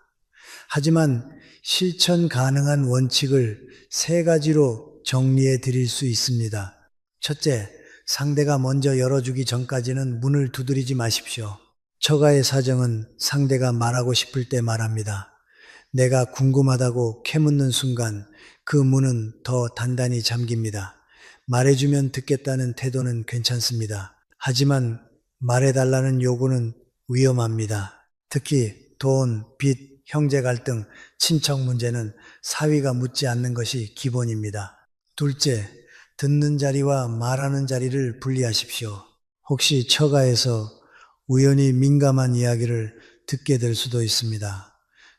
하지만 실천 가능한 원칙을 3가지로 정리해 드릴 수 있습니다. 첫째, 상대가 먼저 열어주기 전까지는 문을 두드리지 마십시오. 처가의 사정은 상대가 말하고 싶을 때 말합니다. 내가 궁금하다고 캐묻는 순간 그 문은 더 단단히 잠깁니다. 말해주면 듣겠다는 태도는 괜찮습니다. 하지만 말해달라는 요구는 위험합니다. 특히 돈, 빚, 형제 갈등, 친척 문제는 사위가 묻지 않는 것이 기본입니다. 둘째, 듣는 자리와 말하는 자리를 분리하십시오. 혹시 처가에서 우연히 민감한 이야기를 듣게 될 수도 있습니다.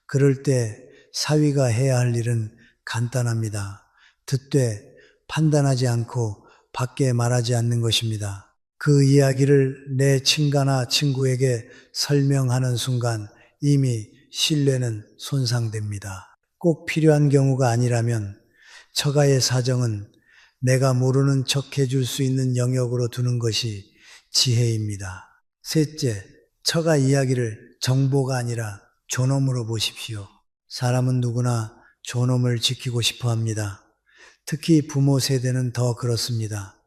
그럴 때 사위가 해야 할 일은 간단합니다. 듣되 판단하지 않고 밖에 말하지 않는 것입니다. 그 이야기를 내 친가나 친구에게 설명하는 순간 이미 신뢰는 손상됩니다. 꼭 필요한 경우가 아니라면 처가의 사정은 내가 모르는 척 해줄 수 있는 영역으로 두는 것이 지혜입니다. 셋째, 처가 이야기를 정보가 아니라 존엄으로 보십시오. 사람은 누구나 존엄을 지키고 싶어 합니다. 특히 부모 세대는 더 그렇습니다.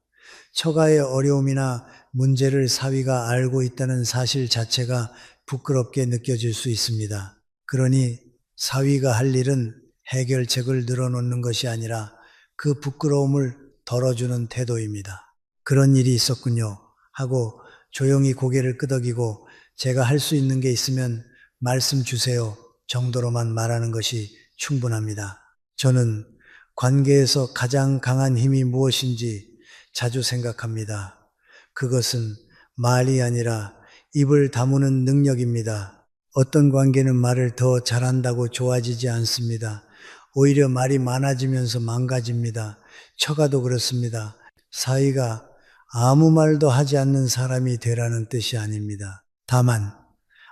처가의 어려움이나 문제를 사위가 알고 있다는 사실 자체가 부끄럽게 느껴질 수 있습니다. 그러니 사위가 할 일은 해결책을 늘어놓는 것이 아니라 그 부끄러움을 덜어주는 태도입니다. 그런 일이 있었군요 하고 조용히 고개를 끄덕이고 제가 할 수 있는 게 있으면 말씀 주세요 정도로만 말하는 것이 충분합니다. 저는 관계에서 가장 강한 힘이 무엇인지 자주 생각합니다. 그것은 말이 아니라 입을 다무는 능력입니다. 어떤 관계는 말을 더 잘한다고 좋아지지 않습니다. 오히려 말이 많아지면서 망가집니다. 처가도 그렇습니다. 사위가 아무 말도 하지 않는 사람이 되라는 뜻이 아닙니다. 다만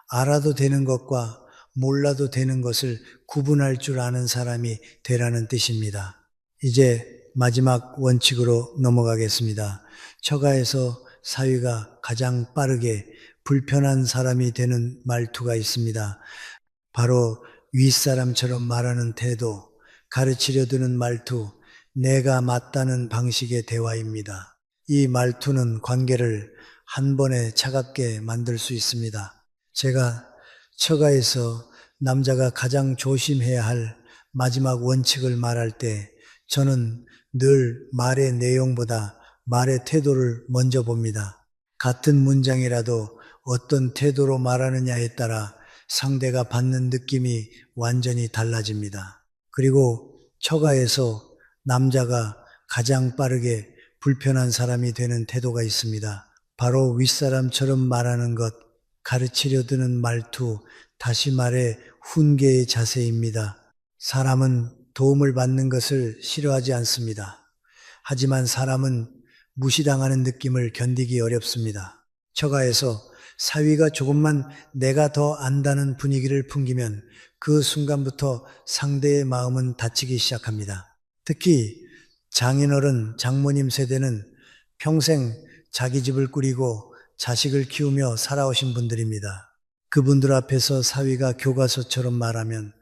알아도 되는 것과 몰라도 되는 것을 구분할 줄 아는 사람이 되라는 뜻입니다. 이제 마지막 원칙으로 넘어가겠습니다. 처가에서 사위가 가장 빠르게 불편한 사람이 되는 말투가 있습니다. 바로 윗사람처럼 말하는 태도, 가르치려 드는 말투, 내가 맞다는 방식의 대화입니다. 이 말투는 관계를 한 번에 차갑게 만들 수 있습니다. 제가 처가에서 남자가 가장 조심해야 할 마지막 원칙을 말할 때 저는 늘 말의 내용보다 말의 태도를 먼저 봅니다. 같은 문장이라도 어떤 태도로 말하느냐에 따라 상대가 받는 느낌이 완전히 달라집니다. 그리고 처가에서 남자가 가장 빠르게 불편한 사람이 되는 태도가 있습니다. 바로 윗사람처럼 말하는 것, 가르치려 드는 말투, 다시 말해 훈계의 자세입니다. 사람은 도움을 받는 것을 싫어하지 않습니다. 하지만 사람은 무시당하는 느낌을 견디기 어렵습니다. 처가에서 사위가 조금만 내가 더 안다는 분위기를 풍기면 그 순간부터 상대의 마음은 다치기 시작합니다. 특히 장인어른, 장모님 세대는 평생 자기 집을 꾸리고 자식을 키우며 살아오신 분들입니다. 그분들 앞에서 사위가 교과서처럼 말하면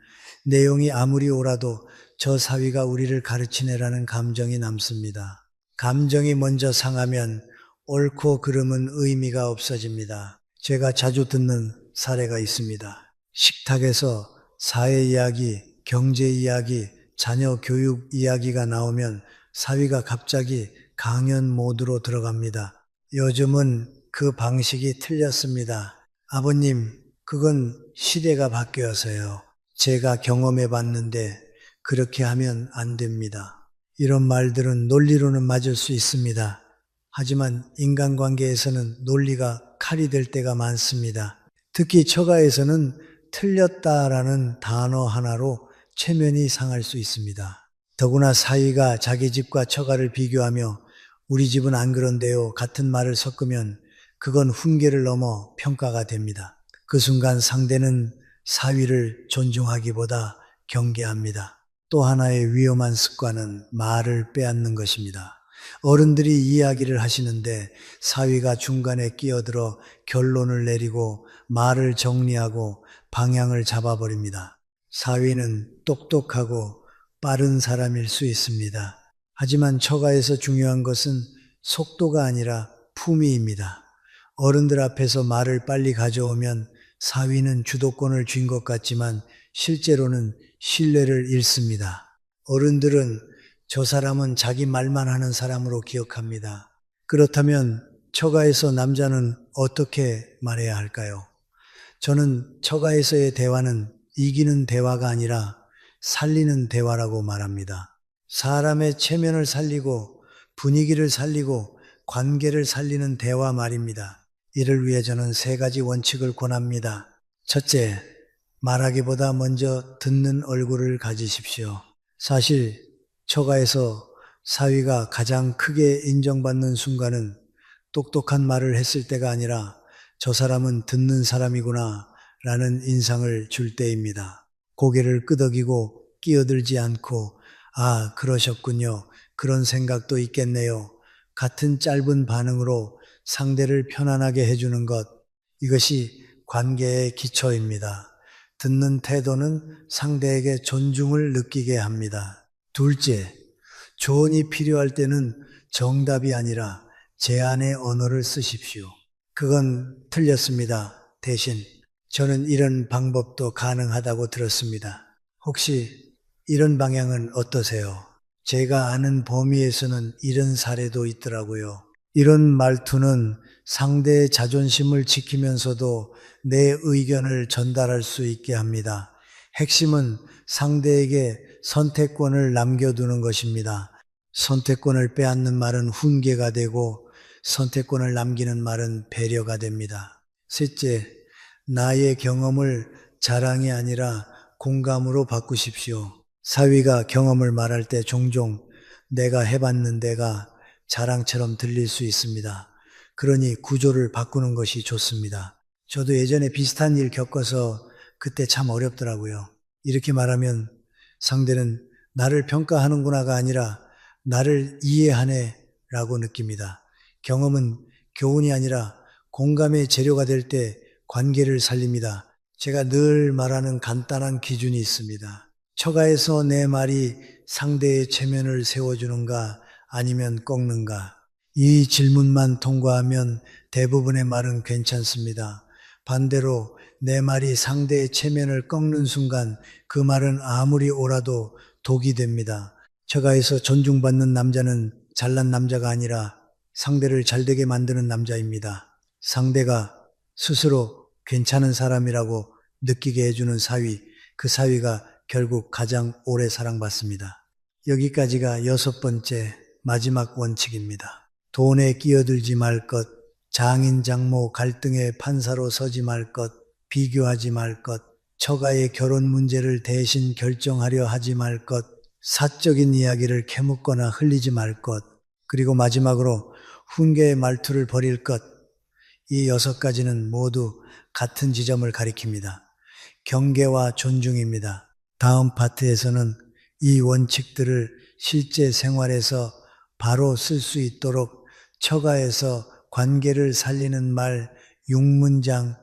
내용이 아무리 옳아도 저 사위가 우리를 가르치네라는 감정이 남습니다. 감정이 먼저 상하면 옳고 그름은 의미가 없어집니다. 제가 자주 듣는 사례가 있습니다. 식탁에서 사회 이야기, 경제 이야기, 자녀 교육 이야기가 나오면 사위가 갑자기 강연 모드로 들어갑니다. 요즘은 그 방식이 틀렸습니다. 아버님, 그건 시대가 바뀌어서요. 제가 경험해 봤는데 그렇게 하면 안 됩니다. 이런 말들은 논리로는 맞을 수 있습니다. 하지만 인간관계에서는 논리가 칼이 될 때가 많습니다. 특히 처가에서는 틀렸다라는 단어 하나로 체면이 상할 수 있습니다. 더구나 사위가 자기 집과 처가를 비교하며 우리 집은 안 그런데요 같은 말을 섞으면 그건 훈계를 넘어 평가가 됩니다. 그 순간 상대는 사위를 존중하기보다 경계합니다. 또 하나의 위험한 습관은 말을 빼앗는 것입니다. 어른들이 이야기를 하시는데 사위가 중간에 끼어들어 결론을 내리고 말을 정리하고 방향을 잡아버립니다. 사위는 똑똑하고 빠른 사람일 수 있습니다. 하지만 처가에서 중요한 것은 속도가 아니라 품위입니다. 어른들 앞에서 말을 빨리 가져오면 사위는 주도권을 쥔 것 같지만 실제로는 신뢰를 잃습니다. 어른들은 저 사람은 자기 말만 하는 사람으로 기억합니다. 그렇다면 처가에서 남자는 어떻게 말해야 할까요? 저는 처가에서의 대화는 이기는 대화가 아니라 살리는 대화라고 말합니다. 사람의 체면을 살리고 분위기를 살리고 관계를 살리는 대화 말입니다. 이를 위해 저는 세 가지 원칙을 권합니다. 첫째, 말하기보다 먼저 듣는 얼굴을 가지십시오. 사실 처가에서 사위가 가장 크게 인정받는 순간은 똑똑한 말을 했을 때가 아니라 저 사람은 듣는 사람이구나 라는 인상을 줄 때입니다. 고개를 끄덕이고 끼어들지 않고 아, 그러셨군요. 그런 생각도 있겠네요. 같은 짧은 반응으로 상대를 편안하게 해주는 것, 이것이 관계의 기초입니다. 듣는 태도는 상대에게 존중을 느끼게 합니다. 둘째, 조언이 필요할 때는 정답이 아니라 제안의 언어를 쓰십시오. 그건 틀렸습니다. 대신 저는 이런 방법도 가능하다고 들었습니다. 혹시 이런 방향은 어떠세요? 제가 아는 범위에서는 이런 사례도 있더라고요. 이런 말투는 상대의 자존심을 지키면서도 내 의견을 전달할 수 있게 합니다. 핵심은 상대에게 선택권을 남겨두는 것입니다. 선택권을 빼앗는 말은 훈계가 되고 선택권을 남기는 말은 배려가 됩니다. 셋째, 나의 경험을 자랑이 아니라 공감으로 바꾸십시오. 사위가 경험을 말할 때 종종 내가 해봤는데가 자랑처럼 들릴 수 있습니다. 그러니 구조를 바꾸는 것이 좋습니다. 저도 예전에 비슷한 일 겪어서 그때 참 어렵더라고요. 이렇게 말하면 상대는 나를 평가하는구나가 아니라 나를 이해하네 라고 느낍니다. 경험은 교훈이 아니라 공감의 재료가 될 때 관계를 살립니다. 제가 늘 말하는 간단한 기준이 있습니다. 처가에서 내 말이 상대의 체면을 세워주는가 아니면 꺾는가? 이 질문만 통과하면 대부분의 말은 괜찮습니다. 반대로 내 말이 상대의 체면을 꺾는 순간 그 말은 아무리 옳아도 독이 됩니다. 처가에서 존중받는 남자는 잘난 남자가 아니라 상대를 잘되게 만드는 남자입니다. 상대가 스스로 괜찮은 사람이라고 느끼게 해주는 사위, 그 사위가 결국 가장 오래 사랑받습니다. 여기까지가 6번째 마지막 원칙입니다. 돈에 끼어들지 말 것, 장인 장모 갈등의 판사로 서지 말 것, 비교하지 말 것, 처가의 결혼 문제를 대신 결정하려 하지 말 것, 사적인 이야기를 캐묻거나 흘리지 말 것, 그리고 마지막으로 훈계의 말투를 버릴 것, 이 6가지는 모두 같은 지점을 가리킵니다. 경계와 존중입니다. 다음 파트에서는 이 원칙들을 실제 생활에서 바로 쓸 수 있도록 처가에서 관계를 살리는 말 6문장을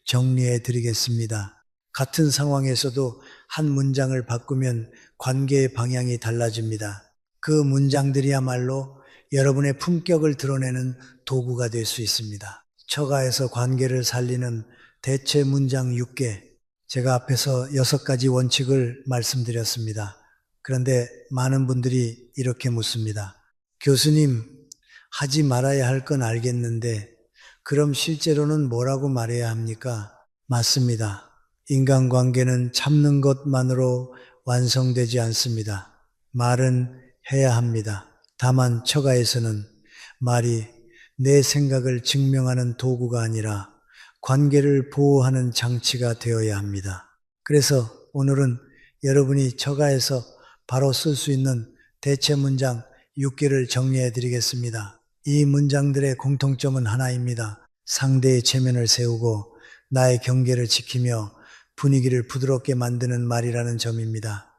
정리해 드리겠습니다. 같은 상황에서도 한 문장을 바꾸면 관계의 방향이 달라집니다. 그 문장들이야말로 여러분의 품격을 드러내는 도구가 될 수 있습니다. 처가에서 관계를 살리는 대체 문장 6개, 제가 앞에서 6가지 원칙을 말씀드렸습니다. 그런데 많은 분들이 이렇게 묻습니다. 교수님, 하지 말아야 할 건 알겠는데 그럼 실제로는 뭐라고 말해야 합니까? 맞습니다. 인간관계는 참는 것만으로 완성되지 않습니다. 말은 해야 합니다. 다만 처가에서는 말이 내 생각을 증명하는 도구가 아니라 관계를 보호하는 장치가 되어야 합니다. 그래서 오늘은 여러분이 처가에서 바로 쓸 수 있는 대체 문장 6개를 정리해 드리겠습니다. 이 문장들의 공통점은 하나입니다. 상대의 체면을 세우고 나의 경계를 지키며 분위기를 부드럽게 만드는 말이라는 점입니다.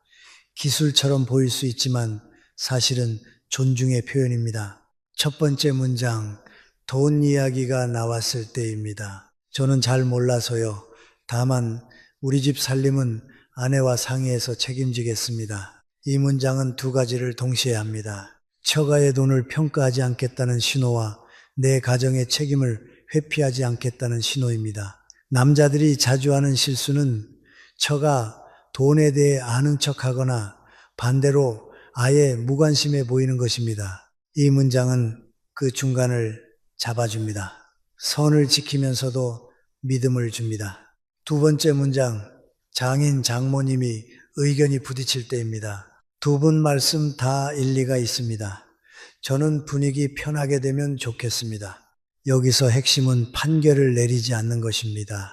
기술처럼 보일 수 있지만 사실은 존중의 표현입니다. 첫 번째 문장, 돈 이야기가 나왔을 때입니다. 저는 잘 몰라서요. 다만 우리 집 살림은 아내와 상의해서 책임지겠습니다. 이 문장은 2가지를 동시에 합니다. 처가의 돈을 평가하지 않겠다는 신호와 내 가정의 책임을 회피하지 않겠다는 신호입니다. 남자들이 자주 하는 실수는 처가 돈에 대해 아는 척하거나 반대로 아예 무관심해 보이는 것입니다. 이 문장은 그 중간을 잡아줍니다. 선을 지키면서도 믿음을 줍니다. 두 번째 문장, 장인 장모님이 의견이 부딪힐 때입니다. 두 분 말씀 다 일리가 있습니다. 저는 분위기 편하게 되면 좋겠습니다. 여기서 핵심은 판결을 내리지 않는 것입니다.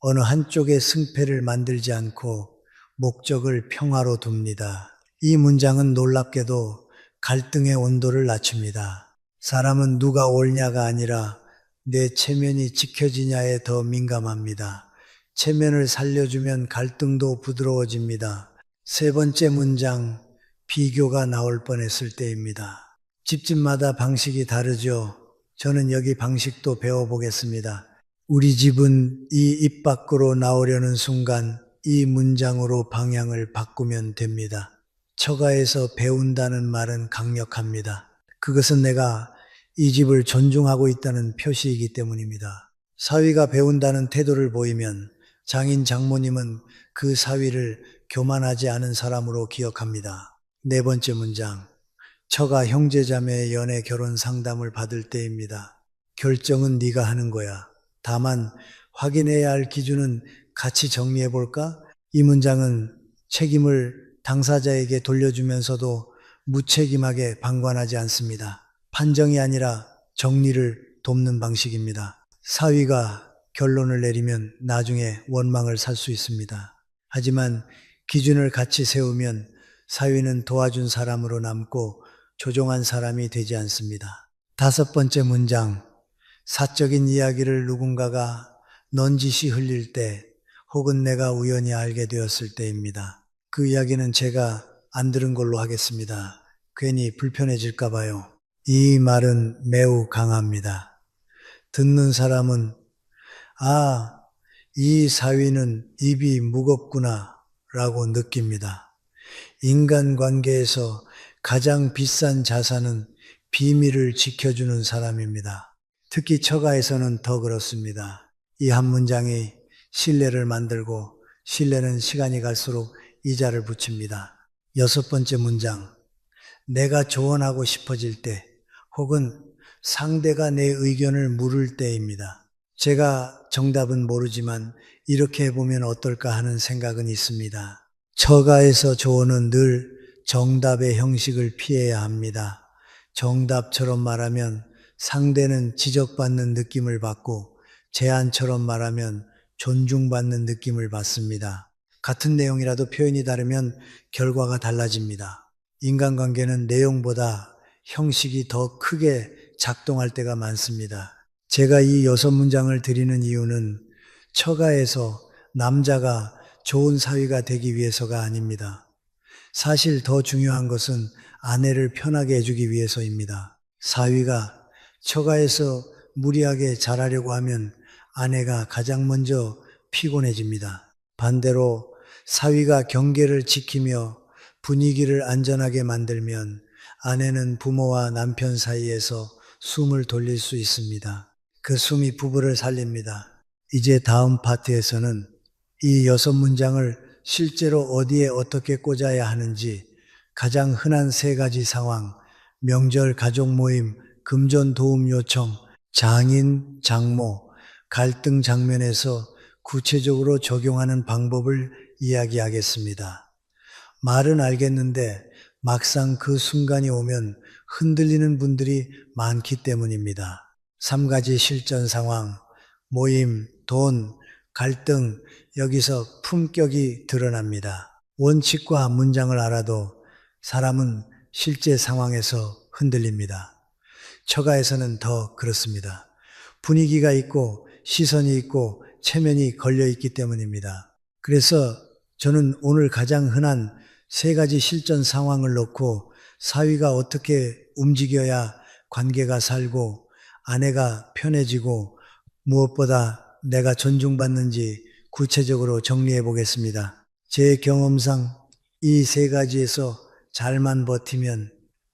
어느 한쪽의 승패를 만들지 않고 목적을 평화로 둡니다. 이 문장은 놀랍게도 갈등의 온도를 낮춥니다. 사람은 누가 옳냐가 아니라 내 체면이 지켜지냐에 더 민감합니다. 체면을 살려주면 갈등도 부드러워집니다. 세 번째 문장, 비교가 나올 뻔했을 때입니다. 집집마다 방식이 다르죠. 저는 여기 방식도 배워보겠습니다. 우리 집은 이 입 밖으로 나오려는 순간 이 문장으로 방향을 바꾸면 됩니다. 처가에서 배운다는 말은 강력합니다. 그것은 내가 이 집을 존중하고 있다는 표시이기 때문입니다. 사위가 배운다는 태도를 보이면 장인 장모님은 그 사위를 교만하지 않은 사람으로 기억합니다. 네 번째 문장, 처가 형제자매의 연애 결혼 상담을 받을 때입니다. 결정은 네가 하는 거야. 다만 확인해야 할 기준은 같이 정리해 볼까? 이 문장은 책임을 당사자에게 돌려주면서도 무책임하게 방관하지 않습니다. 판정이 아니라 정리를 돕는 방식입니다. 사위가 결론을 내리면 나중에 원망을 살 수 있습니다. 하지만 기준을 같이 세우면 사위는 도와준 사람으로 남고 조종한 사람이 되지 않습니다. 다섯 번째 문장, 사적인 이야기를 누군가가 넌지시 흘릴 때 혹은 내가 우연히 알게 되었을 때입니다. 그 이야기는 제가 안 들은 걸로 하겠습니다. 괜히 불편해질까 봐요. 이 말은 매우 강합니다. 듣는 사람은 아, 이 사위는 입이 무겁구나 라고 느낍니다. 인간관계에서 가장 비싼 자산은 비밀을 지켜주는 사람입니다. 특히 처가에서는 더 그렇습니다. 이 한 문장이 신뢰를 만들고 신뢰는 시간이 갈수록 이자를 붙입니다. 여섯 번째 문장, 내가 조언하고 싶어질 때 혹은 상대가 내 의견을 물을 때입니다. 제가 정답은 모르지만 이렇게 해보면 어떨까 하는 생각은 있습니다. 처가에서 조언은 늘 정답의 형식을 피해야 합니다. 정답처럼 말하면 상대는 지적받는 느낌을 받고 제안처럼 말하면 존중받는 느낌을 받습니다. 같은 내용이라도 표현이 다르면 결과가 달라집니다. 인간관계는 내용보다 형식이 더 크게 작동할 때가 많습니다. 제가 이 여섯 문장을 드리는 이유는 처가에서 남자가 좋은 사위가 되기 위해서가 아닙니다. 사실 더 중요한 것은 아내를 편하게 해주기 위해서입니다. 사위가 처가에서 무리하게 잘하려고 하면 아내가 가장 먼저 피곤해집니다. 반대로 사위가 경계를 지키며 분위기를 안전하게 만들면 아내는 부모와 남편 사이에서 숨을 돌릴 수 있습니다. 그 숨이 부부를 살립니다. 이제 다음 파트에서는 이 여섯 문장을 실제로 어디에 어떻게 꽂아야 하는지 가장 흔한 세 가지 상황, 명절 가족 모임, 금전 도움 요청, 장인, 장모, 갈등 장면에서 구체적으로 적용하는 방법을 이야기하겠습니다. 말은 알겠는데 막상 그 순간이 오면 흔들리는 분들이 많기 때문입니다. 3가지 실전 상황, 모임, 돈, 갈등, 여기서 품격이 드러납니다. 원칙과 문장을 알아도 사람은 실제 상황에서 흔들립니다. 처가에서는 더 그렇습니다. 분위기가 있고 시선이 있고 체면이 걸려 있기 때문입니다. 그래서 저는 오늘 가장 흔한 세 가지 실전 상황을 놓고 사위가 어떻게 움직여야 관계가 살고 아내가 편해지고 무엇보다 내가 존중받는지 구체적으로 정리해 보겠습니다. 제 경험상 이 세 가지에서 잘만 버티면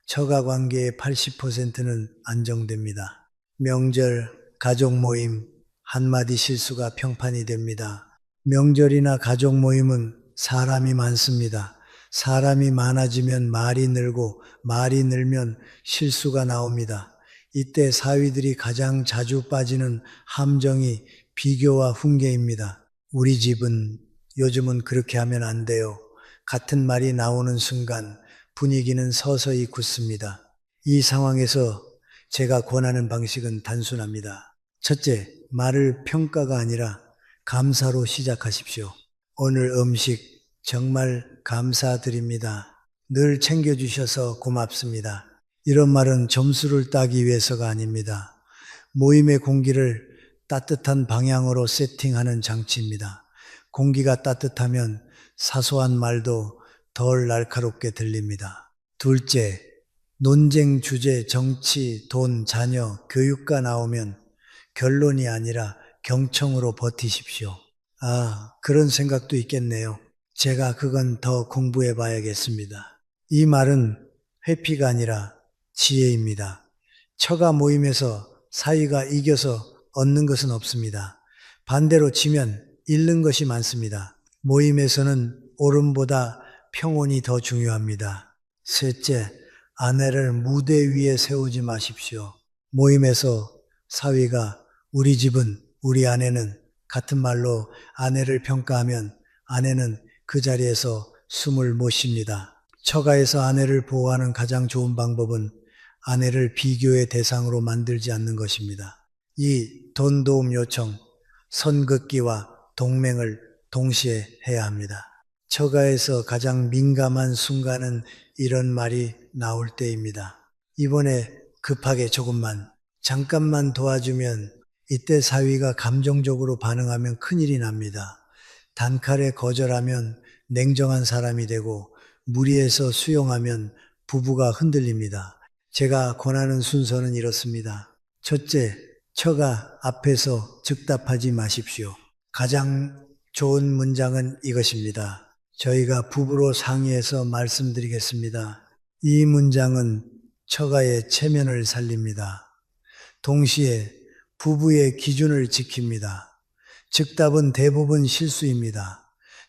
처가 관계의 80%는 안정됩니다. 명절, 가족 모임, 한마디 실수가 평판이 됩니다. 명절이나 가족 모임은 사람이 많습니다. 사람이 많아지면 말이 늘고 말이 늘면 실수가 나옵니다. 이때 사위들이 가장 자주 빠지는 함정이 비교와 훈계입니다. 우리 집은 요즘은 그렇게 하면 안 돼요. 같은 말이 나오는 순간 분위기는 서서히 굳습니다. 이 상황에서 제가 권하는 방식은 단순합니다. 첫째, 말을 평가가 아니라 감사로 시작하십시오. 오늘 음식 정말 감사드립니다. 늘 챙겨주셔서 고맙습니다. 이런 말은 점수를 따기 위해서가 아닙니다. 모임의 공기를 따뜻한 방향으로 세팅하는 장치입니다. 공기가 따뜻하면 사소한 말도 덜 날카롭게 들립니다. 둘째, 논쟁 주제, 정치, 돈, 자녀, 교육가 나오면 결론이 아니라 경청으로 버티십시오. 아, 그런 생각도 있겠네요. 제가 그건 더 공부해 봐야겠습니다. 이 말은 회피가 아니라 지혜입니다. 처가 모임에서 사위가 이겨서 얻는 것은 없습니다. 반대로 지면 잃는 것이 많습니다. 모임에서는 옳음보다 평온이 더 중요합니다. 셋째, 아내를 무대 위에 세우지 마십시오. 모임에서 사위가 우리 집은, 우리 아내는 같은 말로 아내를 평가하면 아내는 그 자리에서 숨을 못 쉽니다. 처가에서 아내를 보호하는 가장 좋은 방법은 아내를 비교의 대상으로 만들지 않는 것입니다. 이 돈 도움 요청, 선긋기와 동맹을 동시에 해야 합니다. 처가에서 가장 민감한 순간은 이런 말이 나올 때입니다. 이번에 급하게 조금만, 잠깐만 도와주면 이때 사위가 감정적으로 반응하면 큰일이 납니다. 단칼에 거절하면 냉정한 사람이 되고 무리해서 수용하면 부부가 흔들립니다. 제가 권하는 순서는 이렇습니다. 첫째, 처가 앞에서 즉답하지 마십시오. 가장 좋은 문장은 이것입니다. 저희가 부부로 상의해서 말씀드리겠습니다. 이 문장은 처가의 체면을 살립니다. 동시에 부부의 기준을 지킵니다. 즉답은 대부분 실수입니다.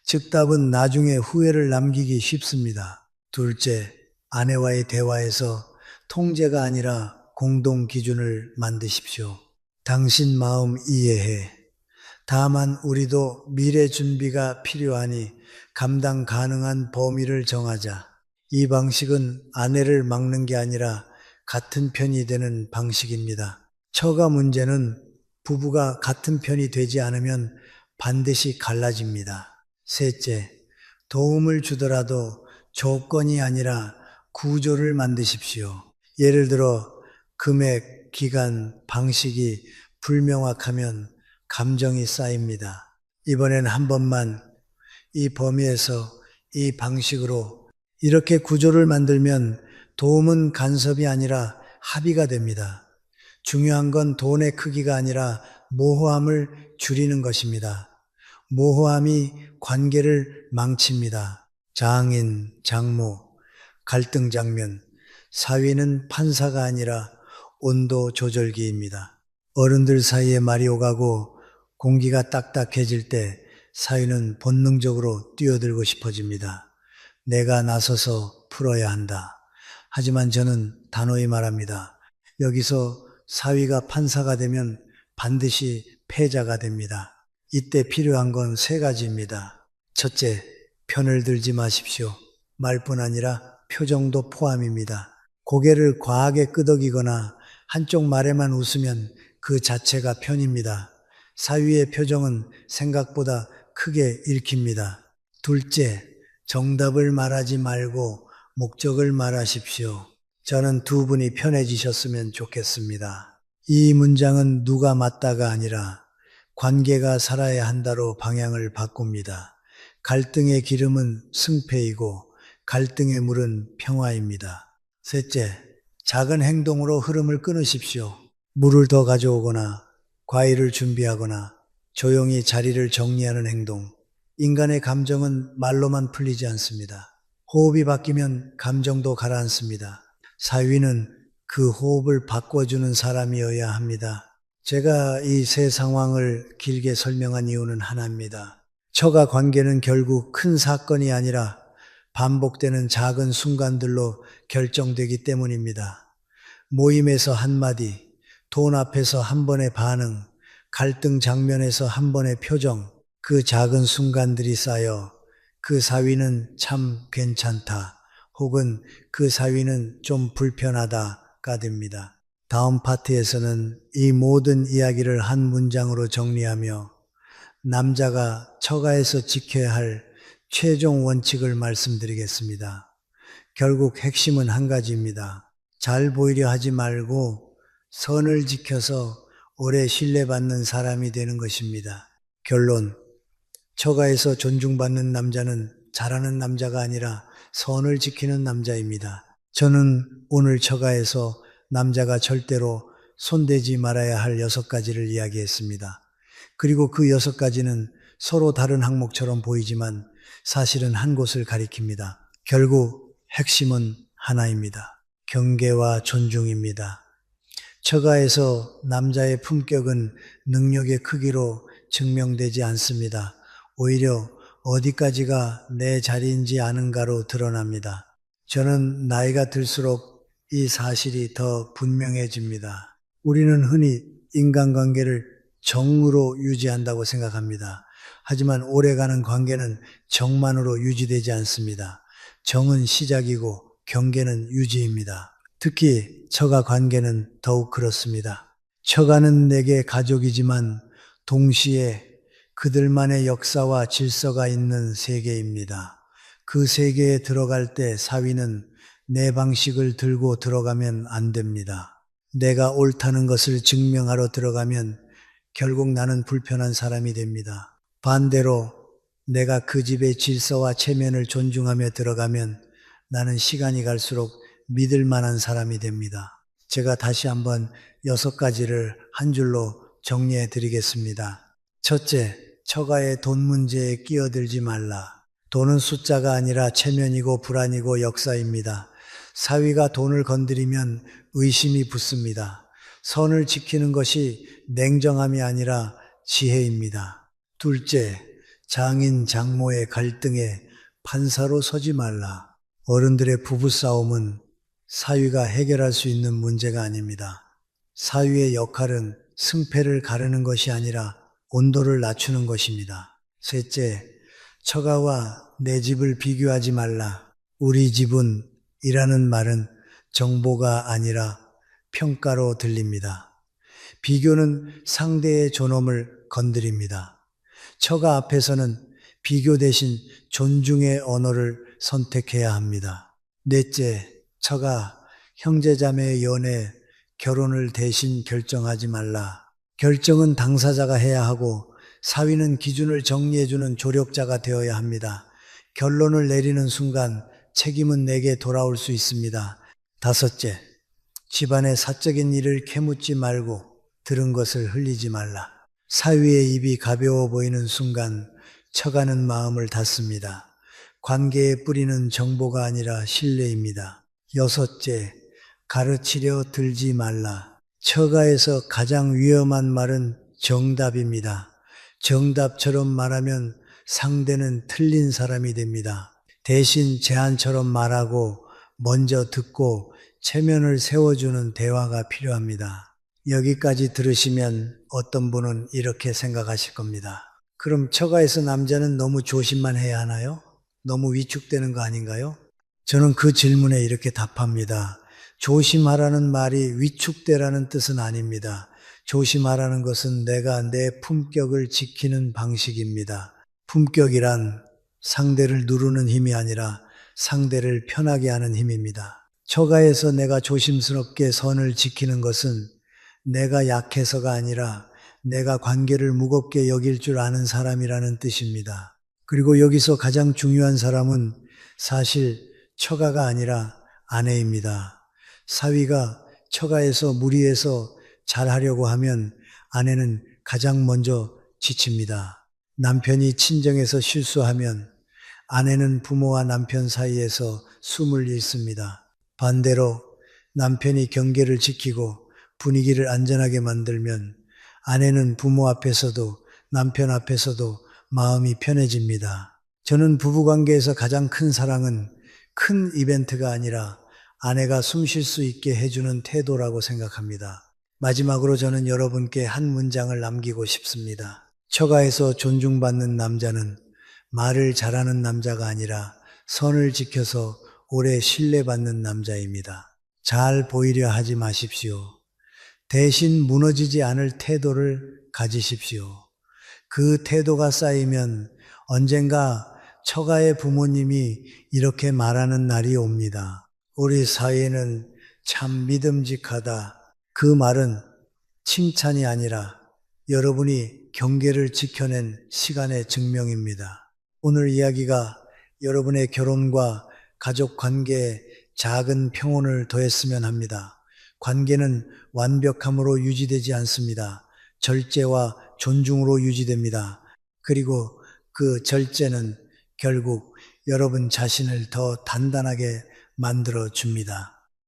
즉답은 나중에 후회를 남기기 쉽습니다. 둘째, 아내와의 대화에서 통제가 아니라 공동 기준을 만드십시오. 당신 마음 이해해. 다만 우리도 미래 준비가 필요하니 감당 가능한 범위를 정하자. 이 방식은 아내를 막는 게 아니라 같은 편이 되는 방식입니다. 처가 문제는 부부가 같은 편이 되지 않으면 반드시 갈라집니다. 셋째, 도움을 주더라도 조건이 아니라 구조를 만드십시오. 예를 들어 금액, 기간, 방식이 불명확하면 감정이 쌓입니다. 이번엔 한 번만 이 범위에서 이 방식으로 이렇게 구조를 만들면 도움은 간섭이 아니라 합의가 됩니다. 중요한 건 돈의 크기가 아니라 모호함을 줄이는 것입니다. 모호함이 관계를 망칩니다. 장인, 장모, 갈등 장면, 사위는 판사가 아니라 온도 조절기입니다. 어른들 사이에 말이 오가고 공기가 딱딱해질 때 사위는 본능적으로 뛰어들고 싶어집니다. 내가 나서서 풀어야 한다. 하지만 저는 단호히 말합니다. 여기서 사위가 판사가 되면 반드시 패자가 됩니다. 이때 필요한 건 세 가지입니다. 첫째, 편을 들지 마십시오. 말뿐 아니라 표정도 포함입니다. 고개를 과하게 끄덕이거나 한쪽 말에만 웃으면 그 자체가 편입니다. 사위의 표정은 생각보다 크게 읽힙니다. 둘째, 정답을 말하지 말고 목적을 말하십시오. 저는 두 분이 편해지셨으면 좋겠습니다. 이 문장은 누가 맞다가 아니라 관계가 살아야 한다로 방향을 바꿉니다. 갈등의 기름은 승패이고 갈등의 물은 평화입니다. 셋째, 작은 행동으로 흐름을 끊으십시오. 물을 더 가져오거나 과일을 준비하거나 조용히 자리를 정리하는 행동. 인간의 감정은 말로만 풀리지 않습니다. 호흡이 바뀌면 감정도 가라앉습니다. 사위는 그 호흡을 바꿔주는 사람이어야 합니다. 제가 이 세 상황을 길게 설명한 이유는 하나입니다. 처가 관계는 결국 큰 사건이 아니라 반복되는 작은 순간들로 결정되기 때문입니다. 모임에서 한마디, 돈 앞에서 한 번의 반응, 갈등 장면에서 한 번의 표정, 그 작은 순간들이 쌓여 그 사위는 참 괜찮다, 혹은 그 사위는 좀 불편하다가 됩니다. 다음 파트에서는 이 모든 이야기를 한 문장으로 정리하며 남자가 처가에서 지켜야 할 최종 원칙을 말씀드리겠습니다. 결국 핵심은 한 가지입니다. 잘 보이려 하지 말고 선을 지켜서 오래 신뢰받는 사람이 되는 것입니다. 결론, 처가에서 존중받는 남자는 잘하는 남자가 아니라 선을 지키는 남자입니다. 저는 오늘 처가에서 남자가 절대로 손대지 말아야 할 6가지를 이야기했습니다. 그리고 그 6가지는 서로 다른 항목처럼 보이지만 사실은 한 곳을 가리킵니다. 결국 핵심은 하나입니다. 경계와 존중입니다. 처가에서 남자의 품격은 능력의 크기로 증명되지 않습니다. 오히려 어디까지가 내 자리인지 아는가로 드러납니다. 저는 나이가 들수록 이 사실이 더 분명해집니다. 우리는 흔히 인간관계를 정으로 유지한다고 생각합니다. 하지만 오래가는 관계는 정만으로 유지되지 않습니다. 정은 시작이고 경계는 유지입니다. 특히 처가 관계는 더욱 그렇습니다. 처가는 내게 가족이지만 동시에 그들만의 역사와 질서가 있는 세계입니다. 그 세계에 들어갈 때 사위는 내 방식을 들고 들어가면 안 됩니다. 내가 옳다는 것을 증명하러 들어가면 결국 나는 불편한 사람이 됩니다. 반대로 내가 그 집의 질서와 체면을 존중하며 들어가면 나는 시간이 갈수록 믿을 만한 사람이 됩니다. 제가 다시 한번 6가지를 한 줄로 정리해 드리겠습니다. 첫째, 처가의 돈 문제에 끼어들지 말라. 돈은 숫자가 아니라 체면이고 불안이고 역사입니다. 사위가 돈을 건드리면 의심이 붙습니다. 선을 지키는 것이 냉정함이 아니라 지혜입니다. 둘째, 장인 장모의 갈등에 판사로 서지 말라. 어른들의 부부싸움은 사위가 해결할 수 있는 문제가 아닙니다. 사위의 역할은 승패를 가르는 것이 아니라 온도를 낮추는 것입니다. 셋째, 처가와 내 집을 비교하지 말라. 우리 집은 이라는 말은 정보가 아니라 평가로 들립니다. 비교는 상대의 존엄을 건드립니다. 처가 앞에서는 비교 대신 존중의 언어를 선택해야 합니다. 넷째, 처가, 형제자매의 연애, 결혼을 대신 결정하지 말라. 결정은 당사자가 해야 하고 사위는 기준을 정리해주는 조력자가 되어야 합니다. 결론을 내리는 순간 책임은 내게 돌아올 수 있습니다. 다섯째, 집안의 사적인 일을 캐묻지 말고 들은 것을 흘리지 말라. 사위의 입이 가벼워 보이는 순간 처가는 마음을 닫습니다. 관계의 뿌리는 정보가 아니라 신뢰입니다. 여섯째, 가르치려 들지 말라. 처가에서 가장 위험한 말은 정답입니다. 정답처럼 말하면 상대는 틀린 사람이 됩니다. 대신 제안처럼 말하고 먼저 듣고 체면을 세워주는 대화가 필요합니다. 여기까지 들으시면 어떤 분은 이렇게 생각하실 겁니다. 그럼 처가에서 남자는 너무 조심만 해야 하나요? 너무 위축되는 거 아닌가요? 저는 그 질문에 이렇게 답합니다. 조심하라는 말이 위축되라는 뜻은 아닙니다. 조심하라는 것은 내가 내 품격을 지키는 방식입니다. 품격이란 상대를 누르는 힘이 아니라 상대를 편하게 하는 힘입니다. 처가에서 내가 조심스럽게 선을 지키는 것은 내가 약해서가 아니라 내가 관계를 무겁게 여길 줄 아는 사람이라는 뜻입니다. 그리고 여기서 가장 중요한 사람은 사실 처가가 아니라 아내입니다. 사위가 처가에서 무리해서 잘하려고 하면 아내는 가장 먼저 지칩니다. 남편이 친정에서 실수하면 아내는 부모와 남편 사이에서 숨을 잃습니다. 반대로 남편이 경계를 지키고 분위기를 안전하게 만들면 아내는 부모 앞에서도 남편 앞에서도 마음이 편해집니다. 저는 부부관계에서 가장 큰 사랑은 큰 이벤트가 아니라 아내가 숨 쉴 수 있게 해주는 태도라고 생각합니다. 마지막으로 저는 여러분께 한 문장을 남기고 싶습니다. 처가에서 존중받는 남자는 말을 잘하는 남자가 아니라 선을 지켜서 오래 신뢰받는 남자입니다. 잘 보이려 하지 마십시오. 대신 무너지지 않을 태도를 가지십시오. 그 태도가 쌓이면 언젠가 처가의 부모님이 이렇게 말하는 날이 옵니다. 우리 사이에는 참 믿음직하다. 그 말은 칭찬이 아니라 여러분이 경계를 지켜낸 시간의 증명입니다. 오늘 이야기가 여러분의 결혼과 가족 관계에 작은 평온을 더했으면 합니다. 관계는 완벽함으로 유지되지 않습니다. 절제와 존중으로 유지됩니다. 그리고 그 절제는 결국 여러분 자신을 더 단단하게 만들어 줍니다.